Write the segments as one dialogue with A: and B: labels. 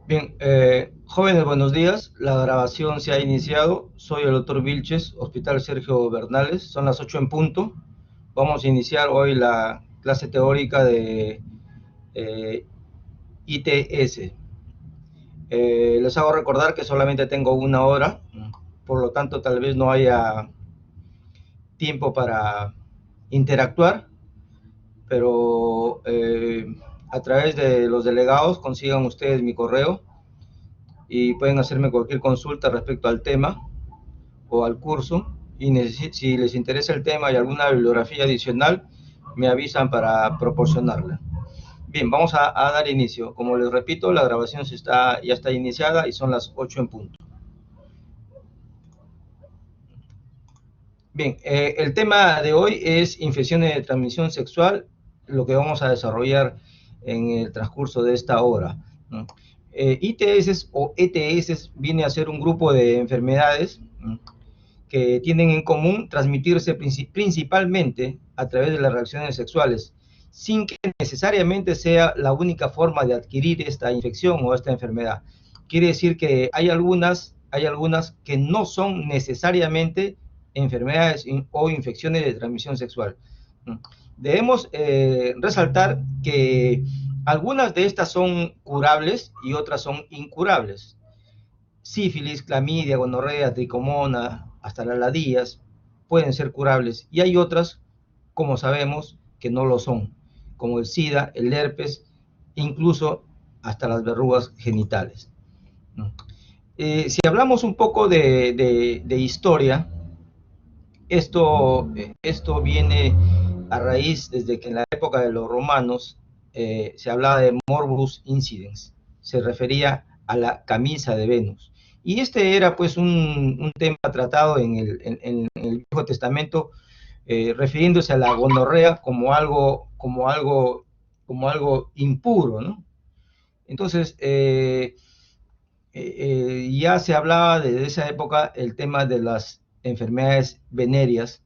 A: Bien, jóvenes, buenos días. La grabación se ha iniciado. Soy el doctor Vilches, Hospital Sergio Bernales. Son las 8 en punto. Vamos a iniciar hoy la clase teórica de ITS. Les hago recordar que solamente tengo una hora, por lo tanto tal vez no haya tiempo para interactuar, pero a través de los delegados consigan ustedes mi correo y pueden hacerme cualquier consulta respecto al tema o al curso, y si les interesa el tema y alguna bibliografía adicional, me avisan para proporcionarla. Bien, vamos a dar inicio. Como les repito, la grabación ya está iniciada y son las 8 en punto. Bien, el tema de hoy es infecciones de transmisión sexual, lo que vamos a desarrollar en el transcurso de esta hora, ¿no? ITS o ETS viene a ser un grupo de enfermedades, ¿no?, que tienen en común transmitirse principalmente a través de las relaciones sexuales, sin que necesariamente sea la única forma de adquirir esta infección o esta enfermedad. Quiere decir que hay algunas que no son necesariamente enfermedades o infecciones de transmisión sexual. Debemos resaltar que algunas de estas son curables y otras son incurables. Sífilis, clamidia, gonorrea, tricomona, hasta las ladillas pueden ser curables, y hay otras, como sabemos, que no lo son, como el SIDA, el herpes, incluso hasta las verrugas genitales. Si hablamos un poco de historia, esto viene a raíz desde que en la época de los romanos se hablaba de morbus incidens, se refería a la camisa de Venus. Y este era pues un tema tratado en el Viejo Testamento, refiriéndose a la gonorrea como algo impuro, ¿no? Entonces, ya se hablaba desde esa época el tema de las enfermedades venéreas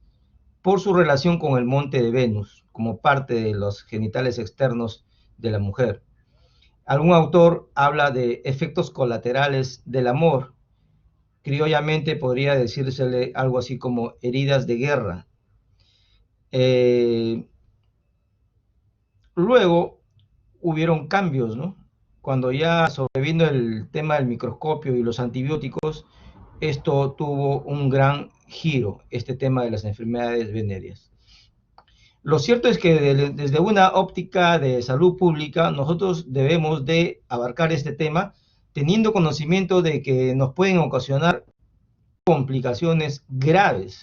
A: por su relación con el monte de Venus, como parte de los genitales externos de la mujer. Algún autor habla de efectos colaterales del amor. Criollamente podría decírsele algo así como heridas de guerra. Luego hubieron cambios, ¿no? Cuando ya sobrevino el tema del microscopio y los antibióticos, esto tuvo un gran giro, este tema de las enfermedades venéreas. Lo cierto es que desde una óptica de salud pública, nosotros debemos de abarcar este tema teniendo conocimiento de que nos pueden ocasionar complicaciones graves,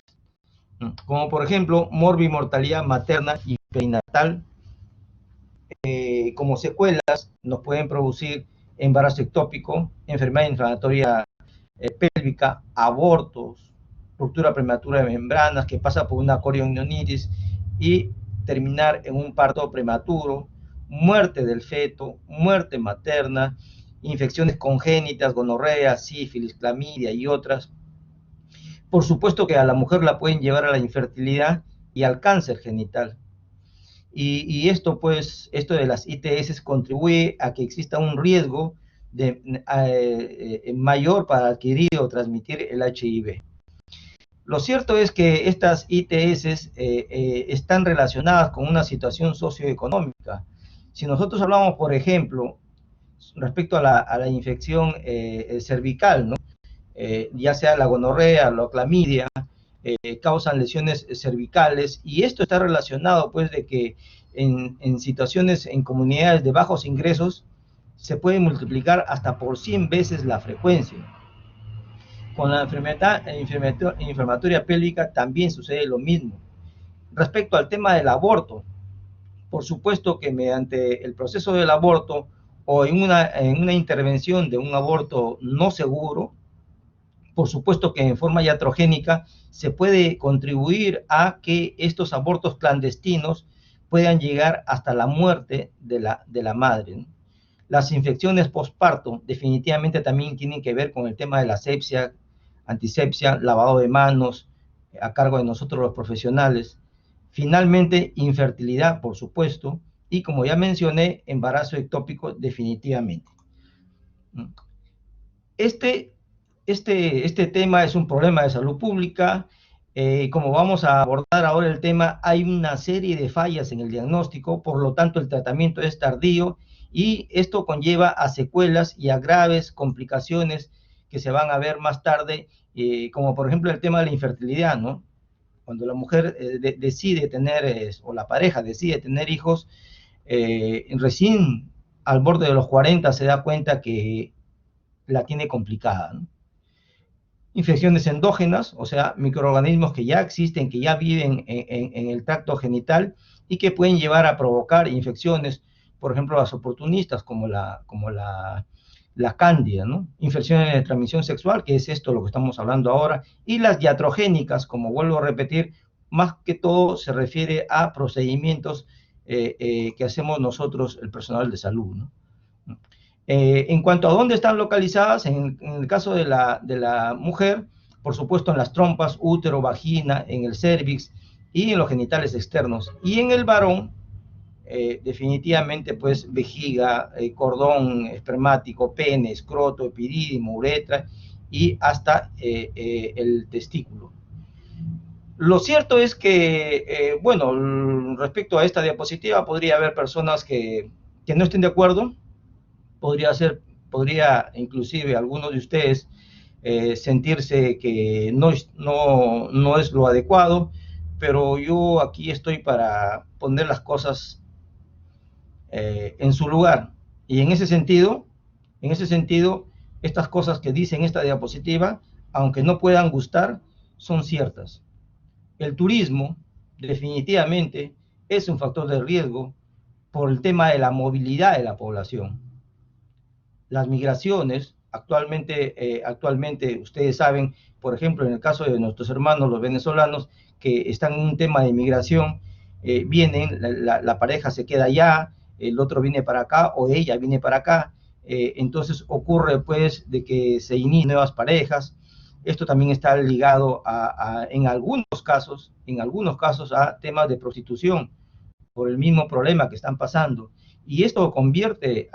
A: como por ejemplo morbimortalidad materna y perinatal. Como secuelas nos pueden producir embarazo ectópico, enfermedad inflamatoria pélvica, abortos, ruptura prematura de membranas que pasa por una corionionitis y terminar en un parto prematuro, muerte del feto, muerte materna, infecciones congénitas, gonorrea, sífilis, clamidia y otras. Por supuesto que a la mujer la pueden llevar a la infertilidad y al cáncer genital. Y esto, pues, esto de las ITS contribuye a que exista un riesgo mayor para adquirir o transmitir el HIV. Lo cierto es que estas ITS están relacionadas con una situación socioeconómica. Si nosotros hablamos, por ejemplo, respecto a la infección cervical, ¿no? Ya sea la gonorrea, la clamidia, causan lesiones cervicales, y esto está relacionado pues de que en situaciones, en comunidades de bajos ingresos, se puede multiplicar hasta por 100 veces la frecuencia. Con la enfermedad inflamatoria pélvica también sucede lo mismo. Respecto al tema del aborto, por supuesto que mediante el proceso del aborto o en una intervención de un aborto no seguro, por supuesto que en forma iatrogénica se puede contribuir a que estos abortos clandestinos puedan llegar hasta la muerte de la madre, ¿no? Las infecciones postparto definitivamente también tienen que ver con el tema de la asepsia, antisepsia, lavado de manos, a cargo de nosotros los profesionales. Finalmente, infertilidad, por supuesto, y como ya mencioné, embarazo ectópico definitivamente. Este tema es un problema de salud pública. Como vamos a abordar ahora el tema, hay una serie de fallas en el diagnóstico, por lo tanto el tratamiento es tardío y esto conlleva a secuelas y a graves complicaciones que se van a ver más tarde, como por ejemplo el tema de la infertilidad, ¿no? Cuando la mujer decide tener, o la pareja decide tener hijos, recién al borde de los 40 se da cuenta que la tiene complicada, ¿no? Infecciones endógenas, o sea, microorganismos que ya existen, que ya viven en el tracto genital y que pueden llevar a provocar infecciones, por ejemplo, las oportunistas como la cándida, ¿no? Infecciones de transmisión sexual, que es esto lo que estamos hablando ahora, y las iatrogénicas, como vuelvo a repetir, más que todo se refiere a procedimientos que hacemos nosotros, el personal de salud, ¿no? En cuanto a dónde están localizadas, en el caso de la mujer, por supuesto en las trompas, útero, vagina, en el cérvix y en los genitales externos. Y en el varón, definitivamente, pues vejiga, cordón espermático, pene, escroto, epidídimo, uretra y hasta el testículo. Lo cierto es que, bueno, respecto a esta diapositiva, podría haber personas que no estén de acuerdo. Podría inclusive algunos de ustedes sentirse que no es lo adecuado, pero yo aquí estoy para poner las cosas en su lugar. Y en ese sentido, estas cosas que dice en esta diapositiva, aunque no puedan gustar, son ciertas. El turismo definitivamente es un factor de riesgo por el tema de la movilidad de la población. Las migraciones, actualmente ustedes saben, por ejemplo, en el caso de nuestros hermanos los venezolanos, que están en un tema de migración, vienen, la pareja se queda allá, el otro viene para acá o ella viene para acá, entonces ocurre pues de que se inician nuevas parejas. Esto también está ligado en algunos casos a temas de prostitución, por el mismo problema que están pasando. Y esto convierte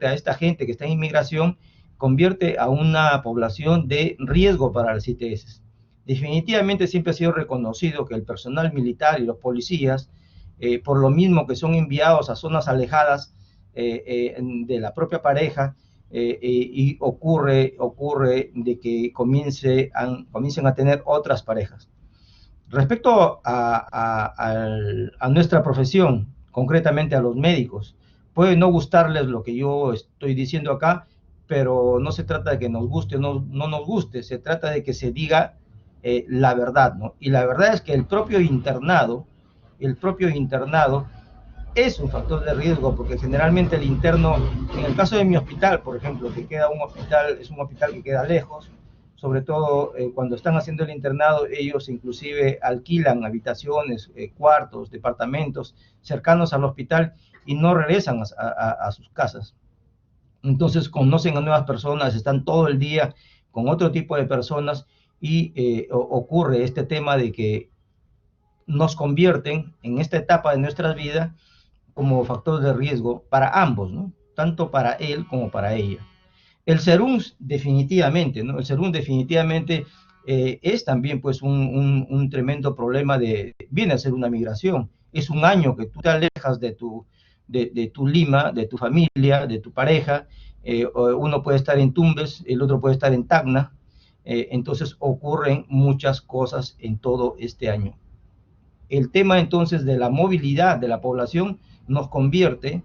A: a esta gente que está en inmigración, convierte a una población de riesgo para las ITS. Definitivamente siempre ha sido reconocido que el personal militar y los policías, por lo mismo que son enviados a zonas alejadas de la propia pareja, y ocurre de que comiencen a tener otras parejas. Respecto a nuestra profesión, concretamente a los médicos, puede no gustarles lo que yo estoy diciendo acá, pero no se trata de que nos guste o no nos guste, se trata de que se diga la verdad, ¿no? Y la verdad es que el propio internado es un factor de riesgo, porque generalmente el interno, en el caso de mi hospital, por ejemplo, es un hospital que queda lejos, sobre todo cuando están haciendo el internado, ellos inclusive alquilan habitaciones, cuartos, departamentos cercanos al hospital y no regresan a sus casas. Entonces conocen a nuevas personas, están todo el día con otro tipo de personas y ocurre este tema de que nos convierten en esta etapa de nuestras vidas como factor de riesgo para ambos, ¿no? Tanto para él como para ella. El serum definitivamente, ¿no? El serum definitivamente es también pues un tremendo problema viene a ser una migración. Es un año que tú te alejas de tu Lima, de tu familia, de tu pareja. Uno puede estar en Tumbes, el otro puede estar en Tacna. Entonces ocurren muchas cosas en todo este año. El tema entonces de la movilidad de la población nos convierte,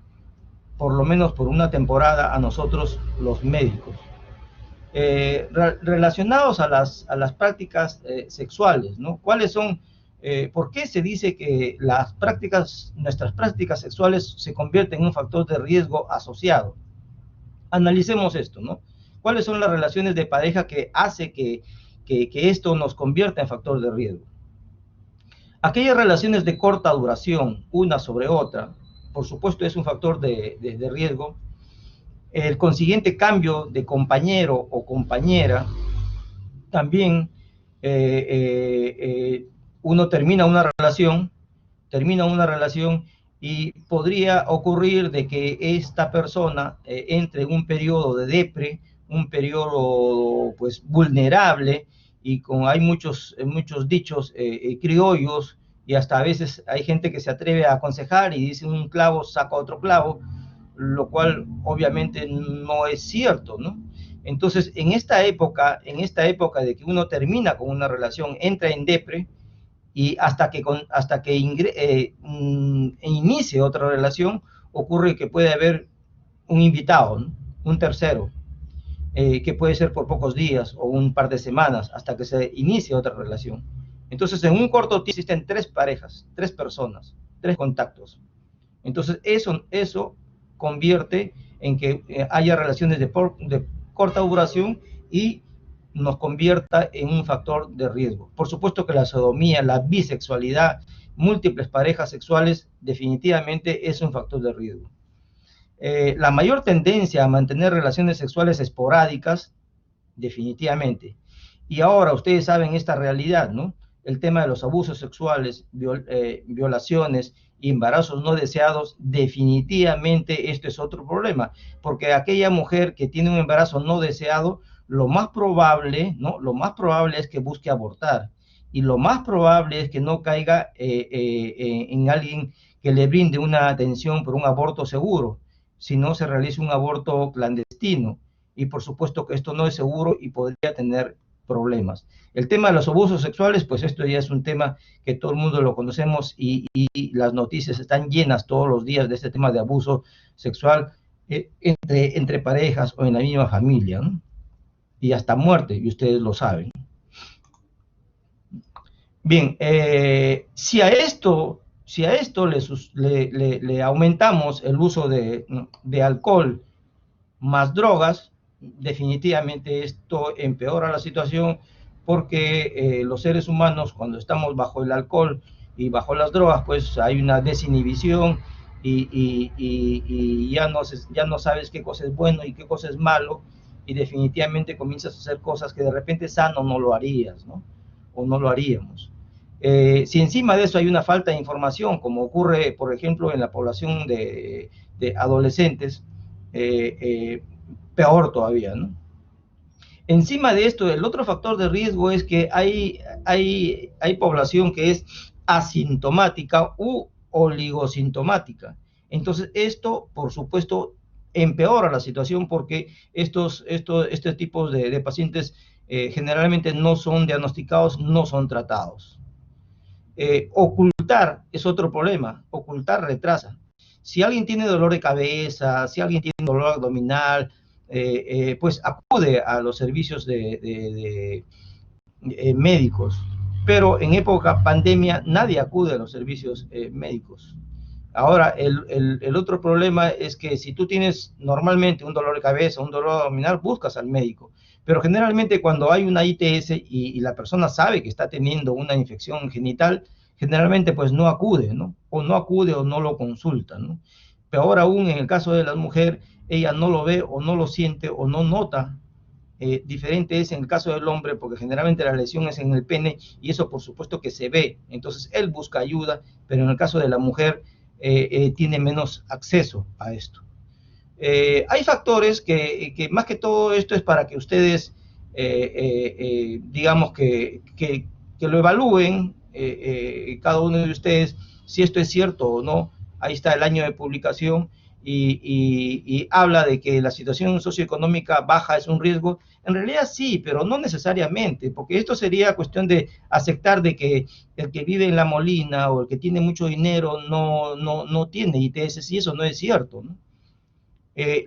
A: por lo menos por una temporada, a nosotros los médicos. Relacionados a las prácticas sexuales, ¿no? ¿Cuáles son? ¿Por qué se dice que nuestras prácticas sexuales se convierten en un factor de riesgo asociado? Analicemos esto, ¿no? ¿Cuáles son las relaciones de pareja que hace que esto nos convierta en factor de riesgo? Aquellas relaciones de corta duración, una sobre otra, por supuesto es un factor de riesgo. El consiguiente cambio de compañero o compañera, también uno termina una relación y podría ocurrir de que esta persona entre en un periodo de depre, un periodo pues vulnerable, y como hay muchos dichos criollos, y hasta a veces hay gente que se atreve a aconsejar y dice un clavo saca otro clavo, lo cual obviamente no es cierto, ¿no? Entonces, en esta época de que uno termina con una relación, entra en depre, y hasta que inicie otra relación, ocurre que puede haber un invitado, ¿no? Un tercero, que puede ser por pocos días o un par de semanas, hasta que se inicie otra relación. Entonces, en un corto tiempo existen tres parejas, tres personas, tres contactos. Entonces, eso convierte en que haya relaciones de corta duración y nos convierta en un factor de riesgo. Por supuesto que la sodomía, la bisexualidad, múltiples parejas sexuales, definitivamente es un factor de riesgo. La mayor tendencia a mantener relaciones sexuales esporádicas, definitivamente. Y ahora ustedes saben esta realidad, ¿no? El tema de los abusos sexuales, violaciones y embarazos no deseados, definitivamente esto es otro problema, porque aquella mujer que tiene un embarazo no deseado, lo más probable, ¿no? Lo más probable es que busque abortar, y lo más probable es que no caiga en alguien que le brinde una atención por un aborto seguro, si no se realiza un aborto clandestino, y por supuesto que esto no es seguro y podría tener problemas. El tema de los abusos sexuales, pues esto ya es un tema que todo el mundo lo conocemos, y las noticias están llenas todos los días de este tema de abuso sexual entre parejas o en la misma familia, ¿no? Y hasta muerte, y ustedes lo saben. Bien, si a esto le aumentamos el uso de alcohol más drogas, definitivamente esto empeora la situación, porque los seres humanos, cuando estamos bajo el alcohol y bajo las drogas, pues hay una desinhibición, y ya no sabes qué cosa es bueno y qué cosa es malo, y definitivamente comienzas a hacer cosas que de repente sano no lo harías, ¿no? O no lo haríamos. Si encima de eso hay una falta de información, como ocurre, por ejemplo, en la población de adolescentes, eh, eh, peor todavía, ¿no? Encima de esto, el otro factor de riesgo es que hay población que es asintomática u oligosintomática. Entonces, esto, por supuesto, empeora la situación, porque este tipo de pacientes generalmente no son diagnosticados, no son tratados. Ocultar es otro problema, ocultar retrasa. Si alguien tiene dolor de cabeza, si alguien tiene dolor abdominal, pues acude a los servicios de médicos, pero en época pandemia nadie acude a los servicios médicos. Ahora, el otro problema es que si tú tienes normalmente un dolor de cabeza, un dolor abdominal, buscas al médico. Pero generalmente cuando hay una ITS y la persona sabe que está teniendo una infección genital, generalmente pues no acude, ¿no? O no acude o no lo consulta, ¿no? Peor aún en el caso de la mujer, ella no lo ve o no lo siente o no nota. Diferente es en el caso del hombre, porque generalmente la lesión es en el pene y eso por supuesto que se ve. Entonces él busca ayuda, pero en el caso de la mujer tiene menos acceso a esto. Hay factores que más que todo esto es para que ustedes, digamos que lo evalúen, cada uno de ustedes, si esto es cierto o no. Ahí está el año de publicación, y habla de que la situación socioeconómica baja es un riesgo. En realidad sí, pero no necesariamente, porque esto sería cuestión de aceptar de que el que vive en La Molina o el que tiene mucho dinero no tiene ITS, y eso no es cierto, ¿no?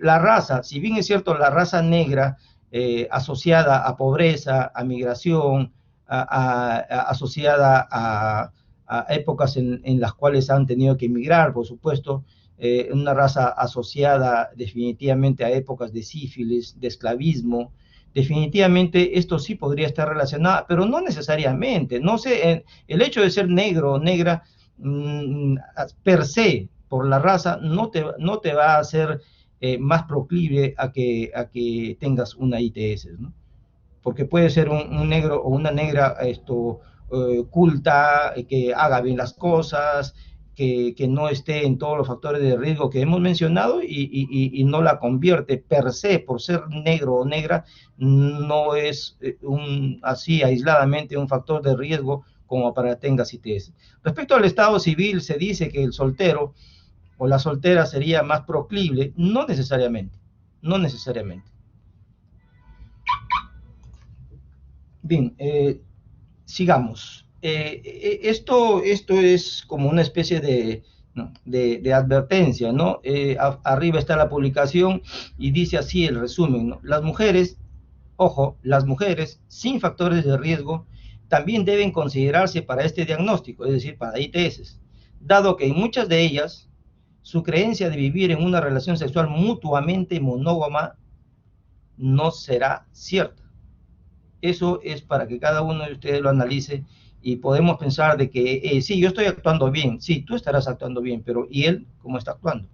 A: La raza, si bien es cierto, la raza negra asociada a pobreza, a migración, asociada a épocas en las cuales han tenido que emigrar, por supuesto, una raza asociada definitivamente a épocas de sífilis, de esclavismo. Definitivamente esto sí podría estar relacionado, pero no necesariamente. No sé, el hecho de ser negro o negra per se, por la raza, no te va a hacer más proclive a que tengas una ITS, ¿no? Porque puede ser un negro o una negra culta, que haga bien las cosas, que no esté en todos los factores de riesgo que hemos mencionado y no la convierte per se, por ser negro o negra, no es así aisladamente un factor de riesgo como para que tengas ITS. Respecto al estado civil, se dice que el soltero o la soltera sería más proclive, no necesariamente, no necesariamente. Bien, sigamos. Esto es como una especie de, ¿no?, de advertencia, ¿no? Arriba está la publicación y dice así el resumen, ¿no? Las mujeres, ojo, las mujeres sin factores de riesgo también deben considerarse para este diagnóstico, es decir, para ITS, dado que en muchas de ellas su creencia de vivir en una relación sexual mutuamente monógama no será cierta. Eso es para que cada uno de ustedes lo analice y podemos pensar de que sí, yo estoy actuando bien, sí, tú estarás actuando bien, pero ¿y él cómo está actuando?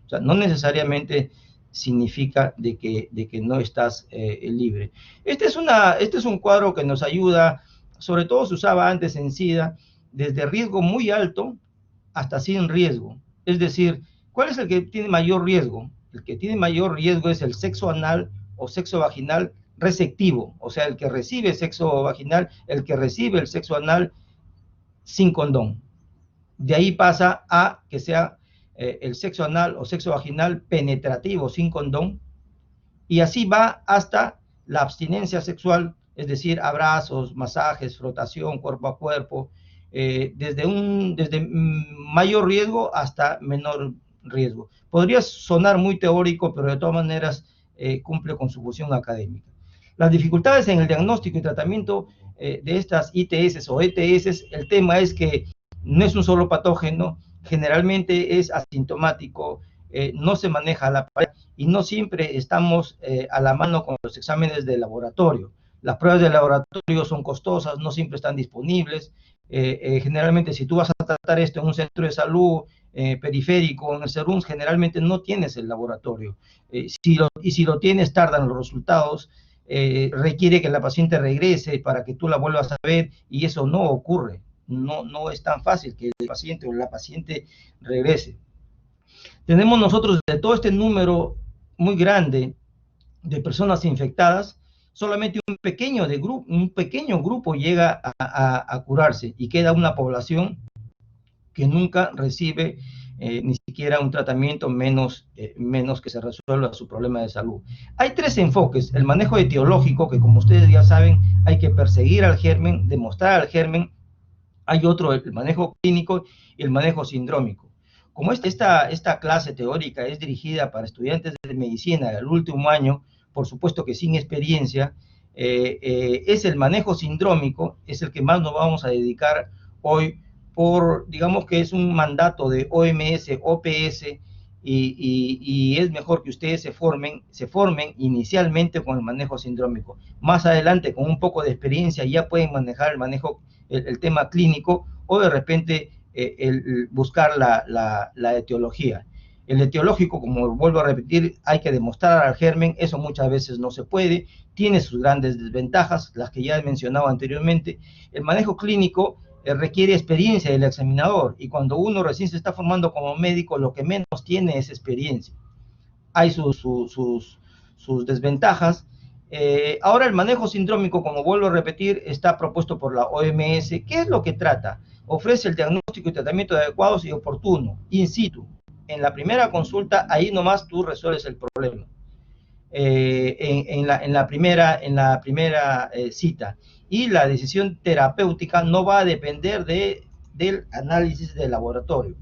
A: O sea, no necesariamente significa de que no estás libre. Este es un cuadro que nos ayuda, sobre todo se usaba antes en SIDA, desde riesgo muy alto hasta sin riesgo. Es decir, ¿cuál es el que tiene mayor riesgo? El que tiene mayor riesgo es el sexo anal o sexo vaginal receptivo, o sea, el que recibe sexo vaginal, el que recibe el sexo anal sin condón. De ahí pasa a que sea el sexo anal o sexo vaginal penetrativo sin condón, y así va hasta la abstinencia sexual, es decir, abrazos, masajes, frotación, cuerpo a cuerpo, desde mayor riesgo hasta menor riesgo. Podría sonar muy teórico, pero de todas maneras cumple con su función académica. Las dificultades en el diagnóstico y tratamiento de estas ITS o ETS, el tema es que no es un solo patógeno, generalmente es asintomático, no se maneja a la par y no siempre estamos a la mano con los exámenes de laboratorio. Las pruebas de laboratorio son costosas, no siempre están disponibles. Generalmente, si tú vas a tratar esto en un centro de salud periférico, en el SERUMS, generalmente no tienes el laboratorio. Si lo tienes, tardan los resultados. Requiere que la paciente regrese para que tú la vuelvas a ver y eso no ocurre. No es tan fácil que el paciente o la paciente regrese. Tenemos nosotros de todo este número muy grande de personas infectadas, solamente un pequeño grupo llega a curarse y queda una población que nunca recibe ni siquiera un tratamiento, menos que se resuelva su problema de salud. Hay tres enfoques: el manejo etiológico, que como ustedes ya saben, hay que perseguir al germen, demostrar al germen. Hay otro, el manejo clínico y el manejo sindrómico. Como esta clase teórica es dirigida para estudiantes de medicina del último año, por supuesto que sin experiencia, es el manejo sindrómico, es el que más nos vamos a dedicar hoy, digamos que es un mandato de OMS, OPS, y es mejor que ustedes se formen inicialmente con el manejo sindrómico. Más adelante, con un poco de experiencia, ya pueden manejar el tema clínico, o de repente buscar la etiología. El etiológico, como vuelvo a repetir, hay que demostrar al germen, eso muchas veces no se puede, tiene sus grandes desventajas, las que ya he mencionado anteriormente. El manejo clínico requiere experiencia del examinador, y cuando uno recién se está formando como médico, lo que menos tiene es experiencia. Hay sus desventajas. Ahora el manejo sindrómico, como vuelvo a repetir, está propuesto por la OMS. ¿Qué es lo que trata? Ofrece el diagnóstico y tratamiento adecuados y oportuno, in situ. En la primera consulta, ahí nomás tú resuelves el problema. En la primera cita. Y la decisión terapéutica no va a depender del análisis del laboratorio.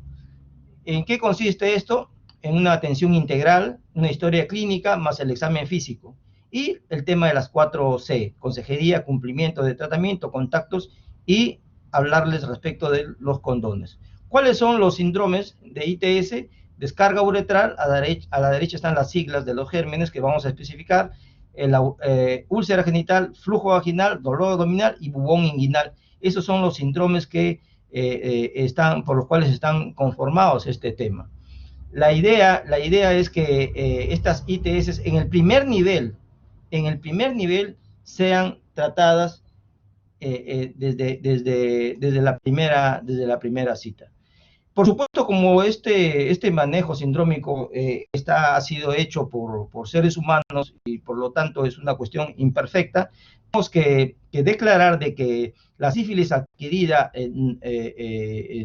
A: ¿En qué consiste esto? En una atención integral, una historia clínica más el examen físico. Y el tema de las 4C: consejería, cumplimiento de tratamiento, contactos y hablarles respecto de los condones. ¿Cuáles son los síndromes de ITS? Descarga uretral, a la derecha están las siglas de los gérmenes que vamos a especificar, úlcera genital, flujo vaginal, dolor abdominal y bubón inguinal. Esos son los síndromes que por los cuales están conformados este tema. La idea es que estas ITS en el primer nivel sean tratadas desde la primera cita. Por supuesto, como este manejo sindrómico ha sido hecho por seres humanos y por lo tanto es una cuestión imperfecta, tenemos que declarar de que la sífilis adquirida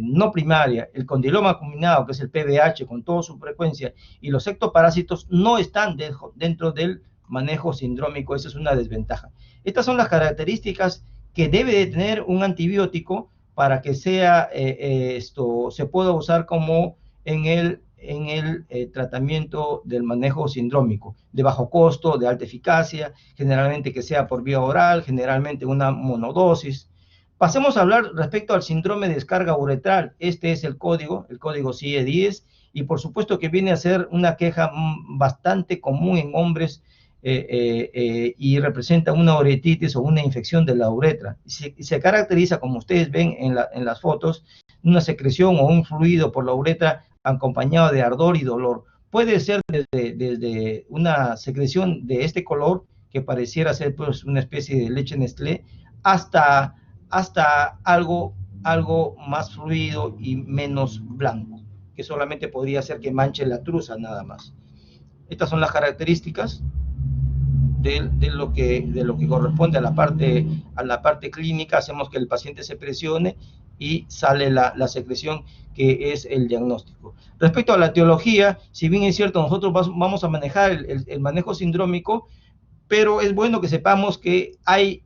A: no primaria, el condiloma combinado, que es el PBH con toda su frecuencia, y los ectoparásitos no están dentro del manejo sindrómico. Esa es una desventaja. Estas son las características que debe de tener un antibiótico para que se pueda usar como en el tratamiento del manejo sindrómico, de bajo costo, de alta eficacia, generalmente que sea por vía oral, generalmente una monodosis. Pasemos a hablar respecto al síndrome de descarga uretral. Este es el código CIE-10, y por supuesto que viene a ser una queja bastante común en hombres y representa una uretritis o una infección de la uretra. Se caracteriza, como ustedes ven en las fotos, una secreción o un fluido por la uretra acompañado de ardor y dolor. Puede ser desde una secreción de este color, que pareciera ser pues una especie de leche Nestlé, hasta algo más fluido y menos blanco, que solamente podría ser que manche la truza nada más. Estas son las características de lo que corresponde a la parte clínica. Hacemos que el paciente se presione y sale la secreción, que es el diagnóstico. Respecto a la etiología, si bien es cierto, nosotros vamos a manejar el manejo sindrómico, pero es bueno que sepamos que hay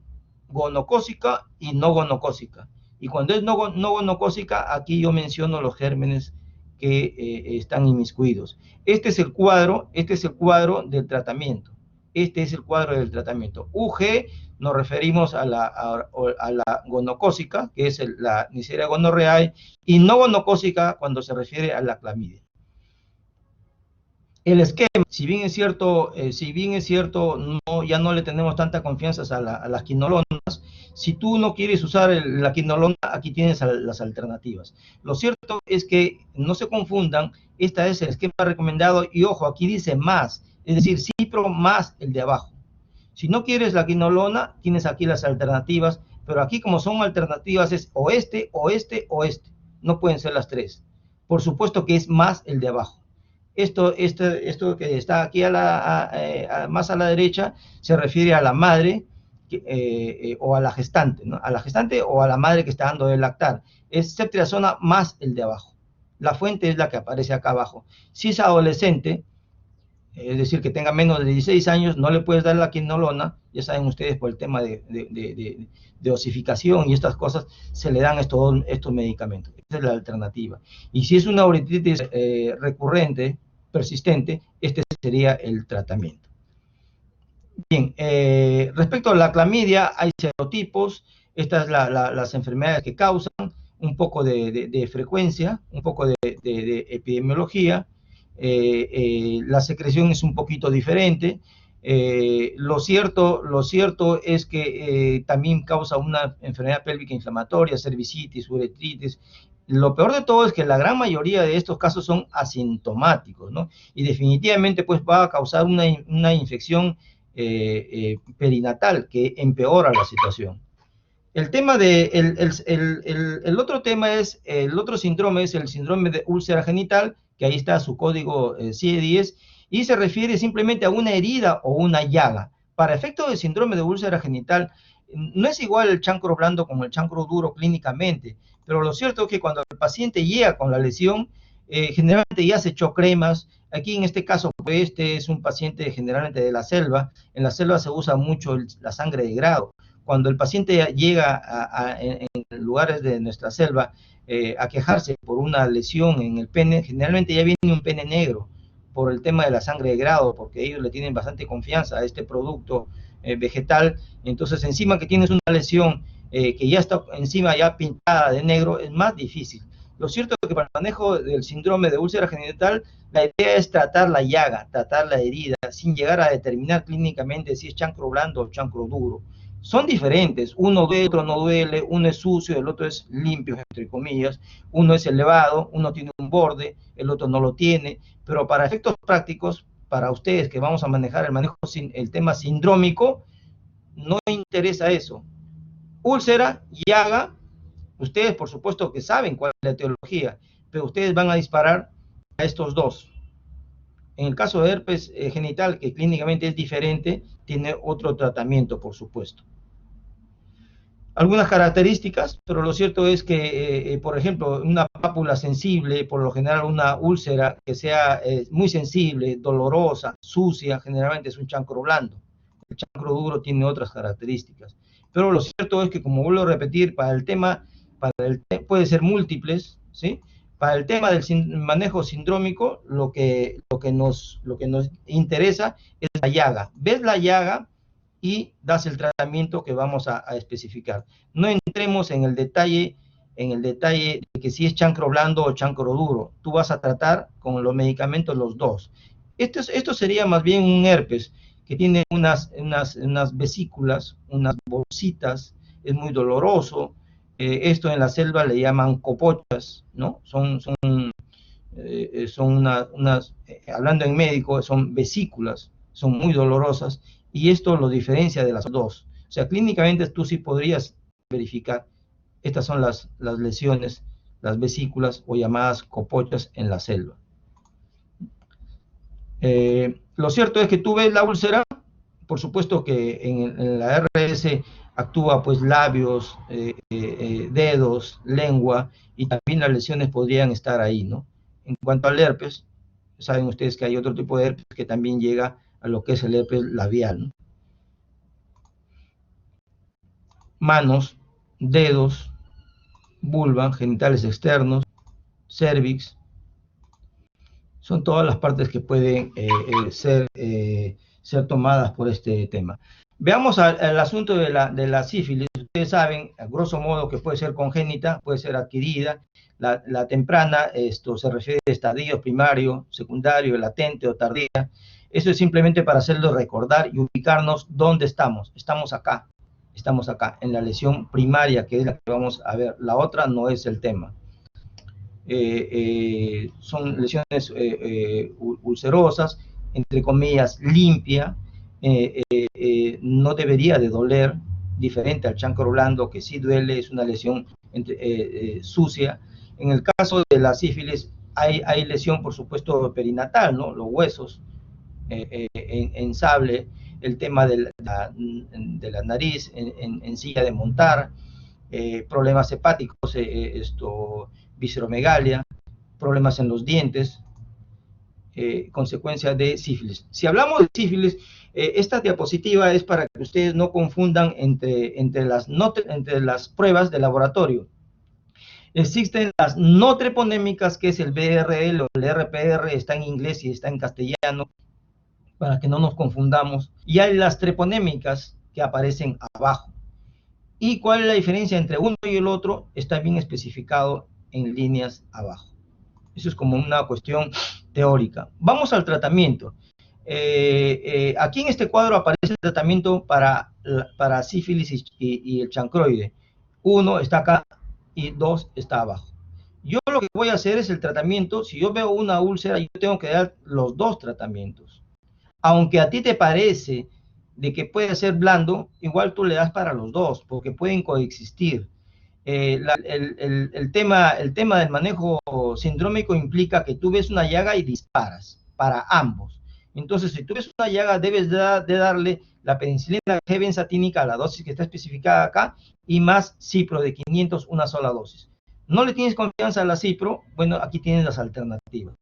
A: gonocócica y no gonocócica. Y cuando es no gonocócica, aquí yo menciono los gérmenes que están inmiscuidos. Este es el cuadro del tratamiento. Este es el cuadro del tratamiento. UG nos referimos a la gonocócica, que es la Neisseria gonorrhoeae, y no gonocócica cuando se refiere a la clamidia. El esquema, si bien es cierto, ya no le tenemos tanta confianza a las quinolonas. Si tú no quieres usar la quinolona, aquí tienes las alternativas. Lo cierto es que no se confundan, este es el esquema recomendado, y ojo, aquí dice más, es decir, cipro más el de abajo. Si no quieres la quinolona, tienes aquí las alternativas, pero aquí, como son alternativas, es o este, no pueden ser las tres. Por supuesto que es más el de abajo. Esto que está aquí más a la derecha se refiere a la madre o a la gestante, ¿no? A la gestante o a la madre que está dando de lactar. Es ceftriaxona más el de abajo. La fuente es la que aparece acá abajo. Si es adolescente, es decir, que tenga menos de 16 años, no le puedes dar la quinolona. Ya saben ustedes, por el tema de osificación y estas cosas, se le dan estos medicamentos. Esa es la alternativa. Y si es una uretritis recurrente, persistente, este sería el tratamiento. Bien, respecto a la clamidia, hay serotipos. Estas las enfermedades que causan, un poco de frecuencia, un poco de epidemiología. La secreción es un poquito diferente. Lo cierto es que también causa una enfermedad pélvica inflamatoria, cervicitis, uretritis. Lo peor de todo es que la gran mayoría de estos casos son asintomáticos, ¿no? Y definitivamente pues va a causar una infección perinatal que empeora la situación. El tema el otro síndrome es el síndrome de úlcera genital, que ahí está su código CIE-10, y se refiere simplemente a una herida o una llaga. Para efectos del síndrome de úlcera genital, no es igual el chancro blando como el chancro duro clínicamente, pero lo cierto es que cuando el paciente llega con la lesión, generalmente ya se echó cremas. Aquí en este caso, pues, este es un paciente generalmente de la selva. En la selva se usa mucho la sangre de grado. Cuando el paciente llega en lugares de nuestra selva a quejarse por una lesión en el pene, generalmente ya viene un pene negro por el tema de la sangre de grado, porque ellos le tienen bastante confianza a este producto vegetal. Entonces, encima que tienes una lesión que ya está encima ya pintada de negro, es más difícil. Lo cierto es que para el manejo del síndrome de úlcera genital, la idea es tratar la llaga, tratar la herida, sin llegar a determinar clínicamente si es chancro blando o chancro duro. Son diferentes, uno duele, otro no duele, uno es sucio, el otro es limpio, entre comillas, uno es elevado, uno tiene un borde, el otro no lo tiene, pero para efectos prácticos, para ustedes que vamos a manejar el tema sindrómico, no interesa eso. Úlcera, llaga, ustedes por supuesto que saben cuál es la etiología, pero ustedes van a disparar a estos dos. En el caso de herpes genital, que clínicamente es diferente, tiene otro tratamiento, por supuesto. Algunas características, pero lo cierto es que, por ejemplo, una pápula sensible, por lo general una úlcera que sea muy sensible, dolorosa, sucia, generalmente es un chancro blando. El chancro duro tiene otras características. Pero lo cierto es que, como vuelvo a repetir, puede ser múltiples, ¿sí? Para el tema del manejo sindrómico, lo que nos interesa es la llaga. ¿Ves la llaga? Y das el tratamiento que vamos a especificar. No entremos en el detalle de que si es chancro blando o chancro duro. Tú vas a tratar con los medicamentos los dos. Esto sería más bien un herpes que tiene unas vesículas, unas bolsitas, es muy doloroso. Esto en la selva le llaman copochas, ¿no? Hablando en médico, son vesículas, son muy dolorosas, y esto lo diferencia de las dos. O sea, clínicamente tú sí podrías verificar, estas son las lesiones, las vesículas o llamadas copochas en la selva. Lo cierto es que tú ves la úlcera, por supuesto que en la RS actúa pues labios, dedos, lengua, y también las lesiones podrían estar ahí, ¿no? En cuanto al herpes, saben ustedes que hay otro tipo de herpes que también llega a lo que es el herpes labial, ¿no? Manos, dedos, vulva, genitales externos, cervix, son todas las partes que pueden ser tomadas por este tema. Veamos al asunto de la sífilis. Ustedes saben, a grosso modo, que puede ser congénita, puede ser adquirida. La temprana, esto se refiere a estadio primario, secundario, latente o tardía. Eso es simplemente para hacerlo recordar y ubicarnos dónde estamos. Estamos acá, en la lesión primaria, que es la que vamos a ver. La otra no es el tema. Son lesiones ulcerosas, entre comillas, limpia, no debería de doler, diferente al chancro blando, que sí duele, es una lesión sucia. En el caso de la sífilis, hay lesión, por supuesto, perinatal, ¿no? Los huesos en sable, el tema de la nariz en silla de montar, problemas hepáticos, visceromegalia, problemas en los dientes, consecuencia de sífilis. Si hablamos de sífilis, esta diapositiva es para que ustedes no confundan entre las pruebas de laboratorio. Existen las no treponémicas, que es el BRL o el RPR, está en inglés y está en castellano, para que no nos confundamos. Y hay las treponémicas que aparecen abajo. ¿Y cuál es la diferencia entre uno y el otro? Está bien especificado en líneas abajo. Eso es como una cuestión teórica. Vamos al tratamiento. Aquí en este cuadro aparece el tratamiento para sífilis y el chancroide. 1 está acá y 2 está abajo. Yo lo que voy a hacer es el tratamiento. Si yo veo una úlcera, yo tengo que dar los dos tratamientos. Aunque a ti te parece de que puede ser blando, igual tú le das para los dos, porque pueden coexistir. El tema del manejo sindrómico implica que tú ves una llaga y disparas para ambos. Entonces, si tú ves una llaga, debes de darle la penicilina G benzatínica, la dosis que está especificada acá, y más cipro de 500, una sola dosis. ¿No le tienes confianza a la cipro? Bueno, aquí tienes las alternativas,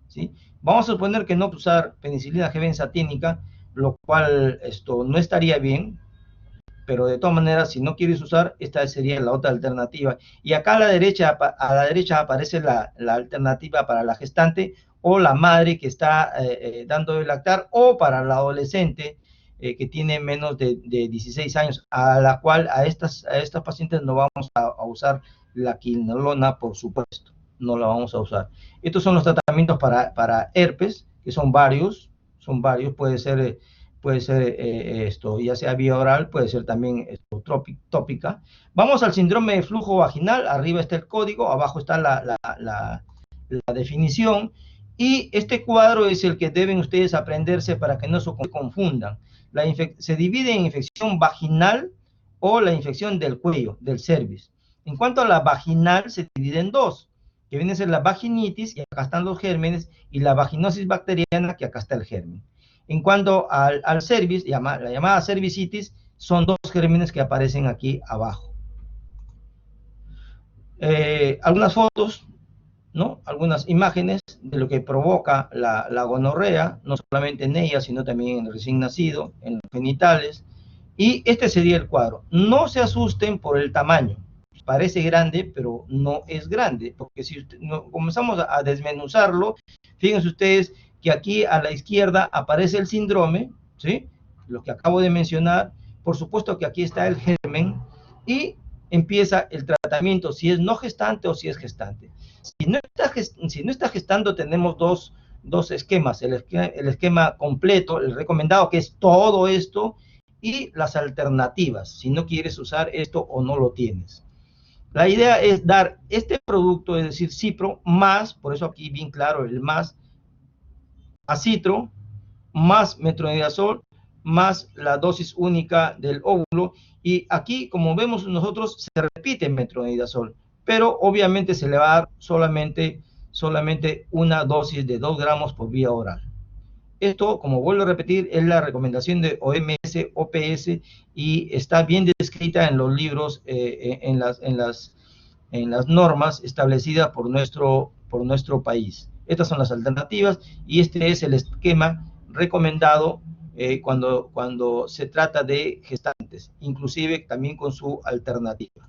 A: ¿sí? Vamos a suponer que no usar penicilina G benzatínica, lo cual no estaría bien, pero de todas maneras, si no quieres usar, esta sería la otra alternativa. Y acá a la derecha aparece la alternativa para la gestante o la madre que está dando de lactar, o para la adolescente que tiene menos de 16 años, a estas pacientes no vamos a usar la quinolona, por supuesto, no la vamos a usar. Estos son los tratamientos para herpes, que son varios, puede ser ya sea vía oral, puede ser también tópica. Vamos al síndrome de flujo vaginal. Arriba está el código, abajo está la definición, y este cuadro es el que deben ustedes aprenderse para que no se confundan. Se divide en infección vaginal o la infección del cuello, del cervix. En cuanto a la vaginal, se divide en dos, que viene a ser la vaginitis, y acá están los gérmenes, y la vaginosis bacteriana, que acá está el germen. En cuanto al cervix, la llamada cervicitis, son dos gérmenes que aparecen aquí abajo. Algunas fotos, ¿no? Algunas imágenes de lo que provoca la gonorrea, no solamente en ella, sino también en el recién nacido, en los genitales. Y este sería el cuadro. No se asusten por el tamaño. Parece grande, pero no es grande, porque si comenzamos a desmenuzarlo, fíjense ustedes que aquí a la izquierda aparece el síndrome, ¿sí? Lo que acabo de mencionar. Por supuesto que aquí está el germen y empieza el tratamiento, si es no gestante o si es gestante. Si no está gestando, tenemos dos esquemas, el esquema completo, el recomendado, que es todo esto, y las alternativas, si no quieres usar esto o no lo tienes. La idea es dar este producto, es decir, Cipro, más, por eso aquí bien claro, el más acitro, más metronidazol, más la dosis única del óvulo, y aquí, como vemos nosotros, se repite metronidazol, pero obviamente se le va a dar solamente una dosis de 2 gramos por vía oral. Esto, como vuelvo a repetir, es la recomendación de OMS, OPS, y está bien descrita en los libros, en las normas establecidas por nuestro país. Estas son las alternativas y este es el esquema recomendado cuando se trata de gestantes, inclusive también con su alternativa.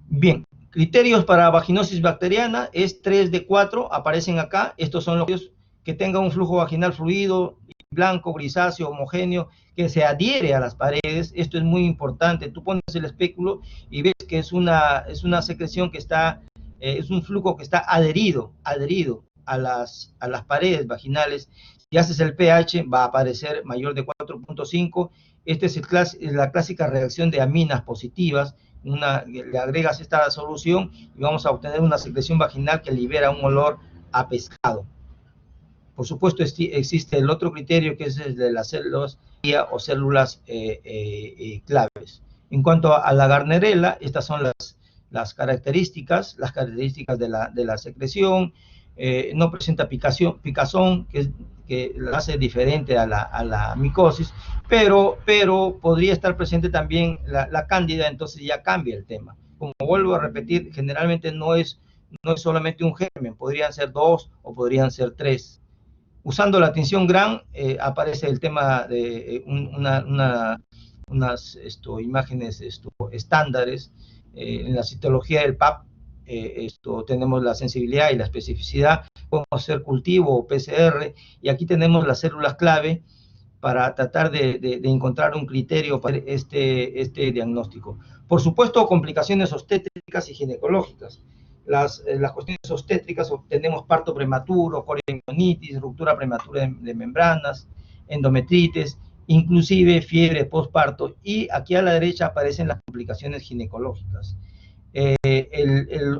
A: Bien, criterios para vaginosis bacteriana es 3 de 4, aparecen acá. Estos son los que tengan un flujo vaginal fluido, blanco, grisáceo, homogéneo, que se adhiere a las paredes. Esto es muy importante. Tú pones el espéculo y ves que es una secreción que está, es un flujo que está adherido a las paredes vaginales. Si haces el pH, va a aparecer mayor de 4.5. Esta es la clásica reacción de aminas positivas. Le agregas esta solución y vamos a obtener una secreción vaginal que libera un olor a pescado. Por supuesto, existe el otro criterio, que es el de las células o células claves. En cuanto a la Gardnerella, estas son las características de la secreción. No presenta picazón, que la hace diferente a la micosis, pero podría estar presente también la cándida, entonces ya cambia el tema. Como vuelvo a repetir, generalmente no es solamente un germen, podrían ser 2 o podrían ser 3. Usando la tinción Gram, aparece el tema de unas imágenes estándares. En la citología del PAP, tenemos la sensibilidad y la especificidad. Podemos hacer cultivo o PCR, y aquí tenemos las células clave para tratar de encontrar un criterio para este diagnóstico. Por supuesto, complicaciones obstétricas y ginecológicas. Las cuestiones obstétricas, tenemos parto prematuro, corionitis, ruptura prematura de membranas, endometritis, inclusive fiebre postparto, y aquí a la derecha aparecen las complicaciones ginecológicas.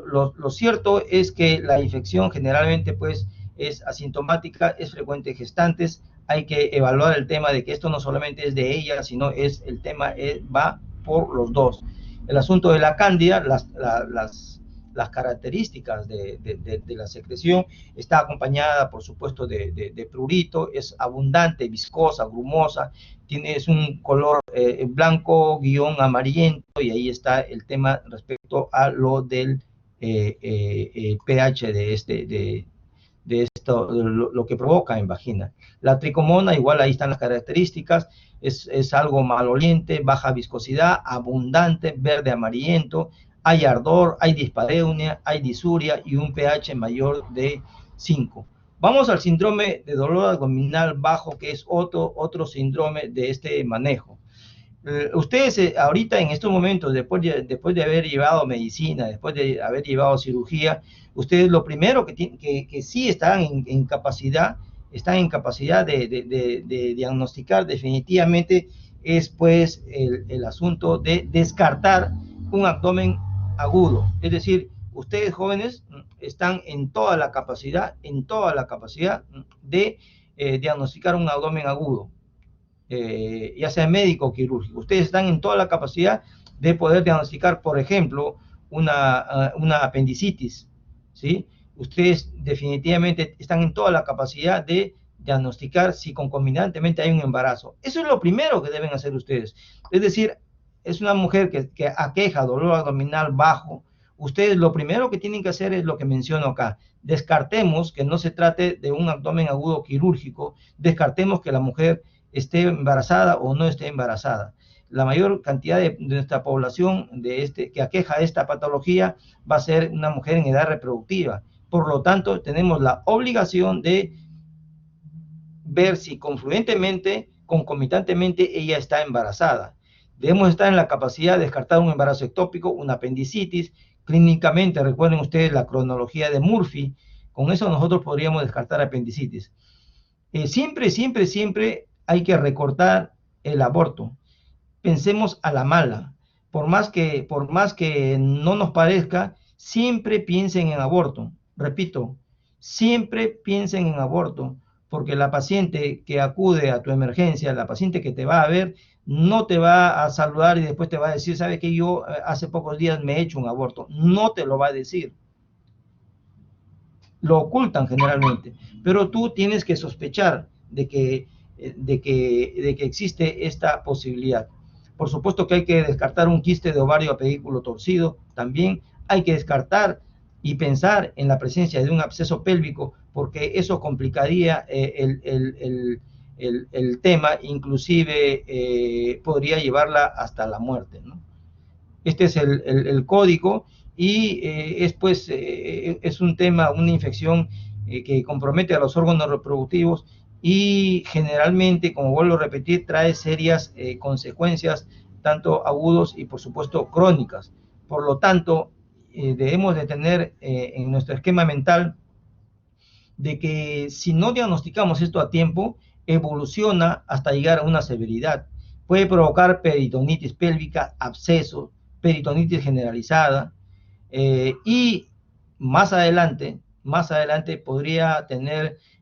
A: Lo cierto es que la infección generalmente pues es asintomática, es frecuente en gestantes. Hay que evaluar el tema de que esto no solamente es de ella, sino el tema va por los dos. El asunto de la cándida, las características de la secreción, está acompañada, por supuesto, de prurito, es abundante, viscosa, grumosa, es un color blanco guión amarillento, y ahí está el tema respecto a lo del pH de esto, lo que provoca en vagina. La tricomona, igual ahí están las características, es algo maloliente, baja viscosidad, abundante, verde amarillento, hay ardor, hay dispareunia, hay disuria y un pH mayor de 5. Vamos al síndrome de dolor abdominal bajo, que es otro síndrome de este manejo. Ustedes ahorita en estos momentos, después de haber llevado medicina, después de haber llevado cirugía, ustedes lo primero que sí están en capacidad de diagnosticar definitivamente es pues el asunto de descartar un abdomen agudo. Es decir, ustedes jóvenes están en toda la capacidad de diagnosticar un abdomen agudo. Ya sea médico o quirúrgico. Ustedes están en toda la capacidad de poder diagnosticar, por ejemplo, una apendicitis, ¿sí? Ustedes definitivamente están en toda la capacidad de diagnosticar si concomitantemente hay un embarazo. Eso es lo primero que deben hacer ustedes. Es decir, es una mujer que aqueja dolor abdominal bajo. Ustedes lo primero que tienen que hacer es lo que menciono acá. Descartemos que no se trate de un abdomen agudo quirúrgico, descartemos que la mujer esté embarazada o no esté embarazada. La mayor cantidad de nuestra población que aqueja esta patología va a ser una mujer en edad reproductiva. Por lo tanto, tenemos la obligación de ver si confluentemente, concomitantemente, ella está embarazada. Debemos estar en la capacidad de descartar un embarazo ectópico, una apendicitis. Clínicamente, recuerden ustedes la cronología de Murphy, con eso nosotros podríamos descartar apendicitis. Siempre hay que recortar el aborto. Pensemos a la mala. Por más que no nos parezca, siempre piensen en aborto. Repito, siempre piensen en aborto, porque la paciente que acude a tu emergencia, la paciente que te va a ver, no te va a saludar y después te va a decir, ¿sabe que yo hace pocos días me he hecho un aborto? No te lo va a decir. Lo ocultan generalmente, pero tú tienes que sospechar de que existe esta posibilidad. Por supuesto que hay que descartar un quiste de ovario a pedículo torcido, también hay que descartar y pensar en la presencia de un absceso pélvico, porque eso complicaría el tema, inclusive podría llevarla hasta la muerte, ¿no? Este es el código y es un tema, una infección que compromete a los órganos reproductivos y generalmente, como vuelvo a repetir, trae serias consecuencias, tanto agudos y por supuesto crónicas. Por lo tanto, debemos de tener en nuestro esquema mental de que si no diagnosticamos esto a tiempo, evoluciona hasta llegar a una severidad. Puede provocar peritonitis pélvica, abscesos, peritonitis generalizada, y más adelante podría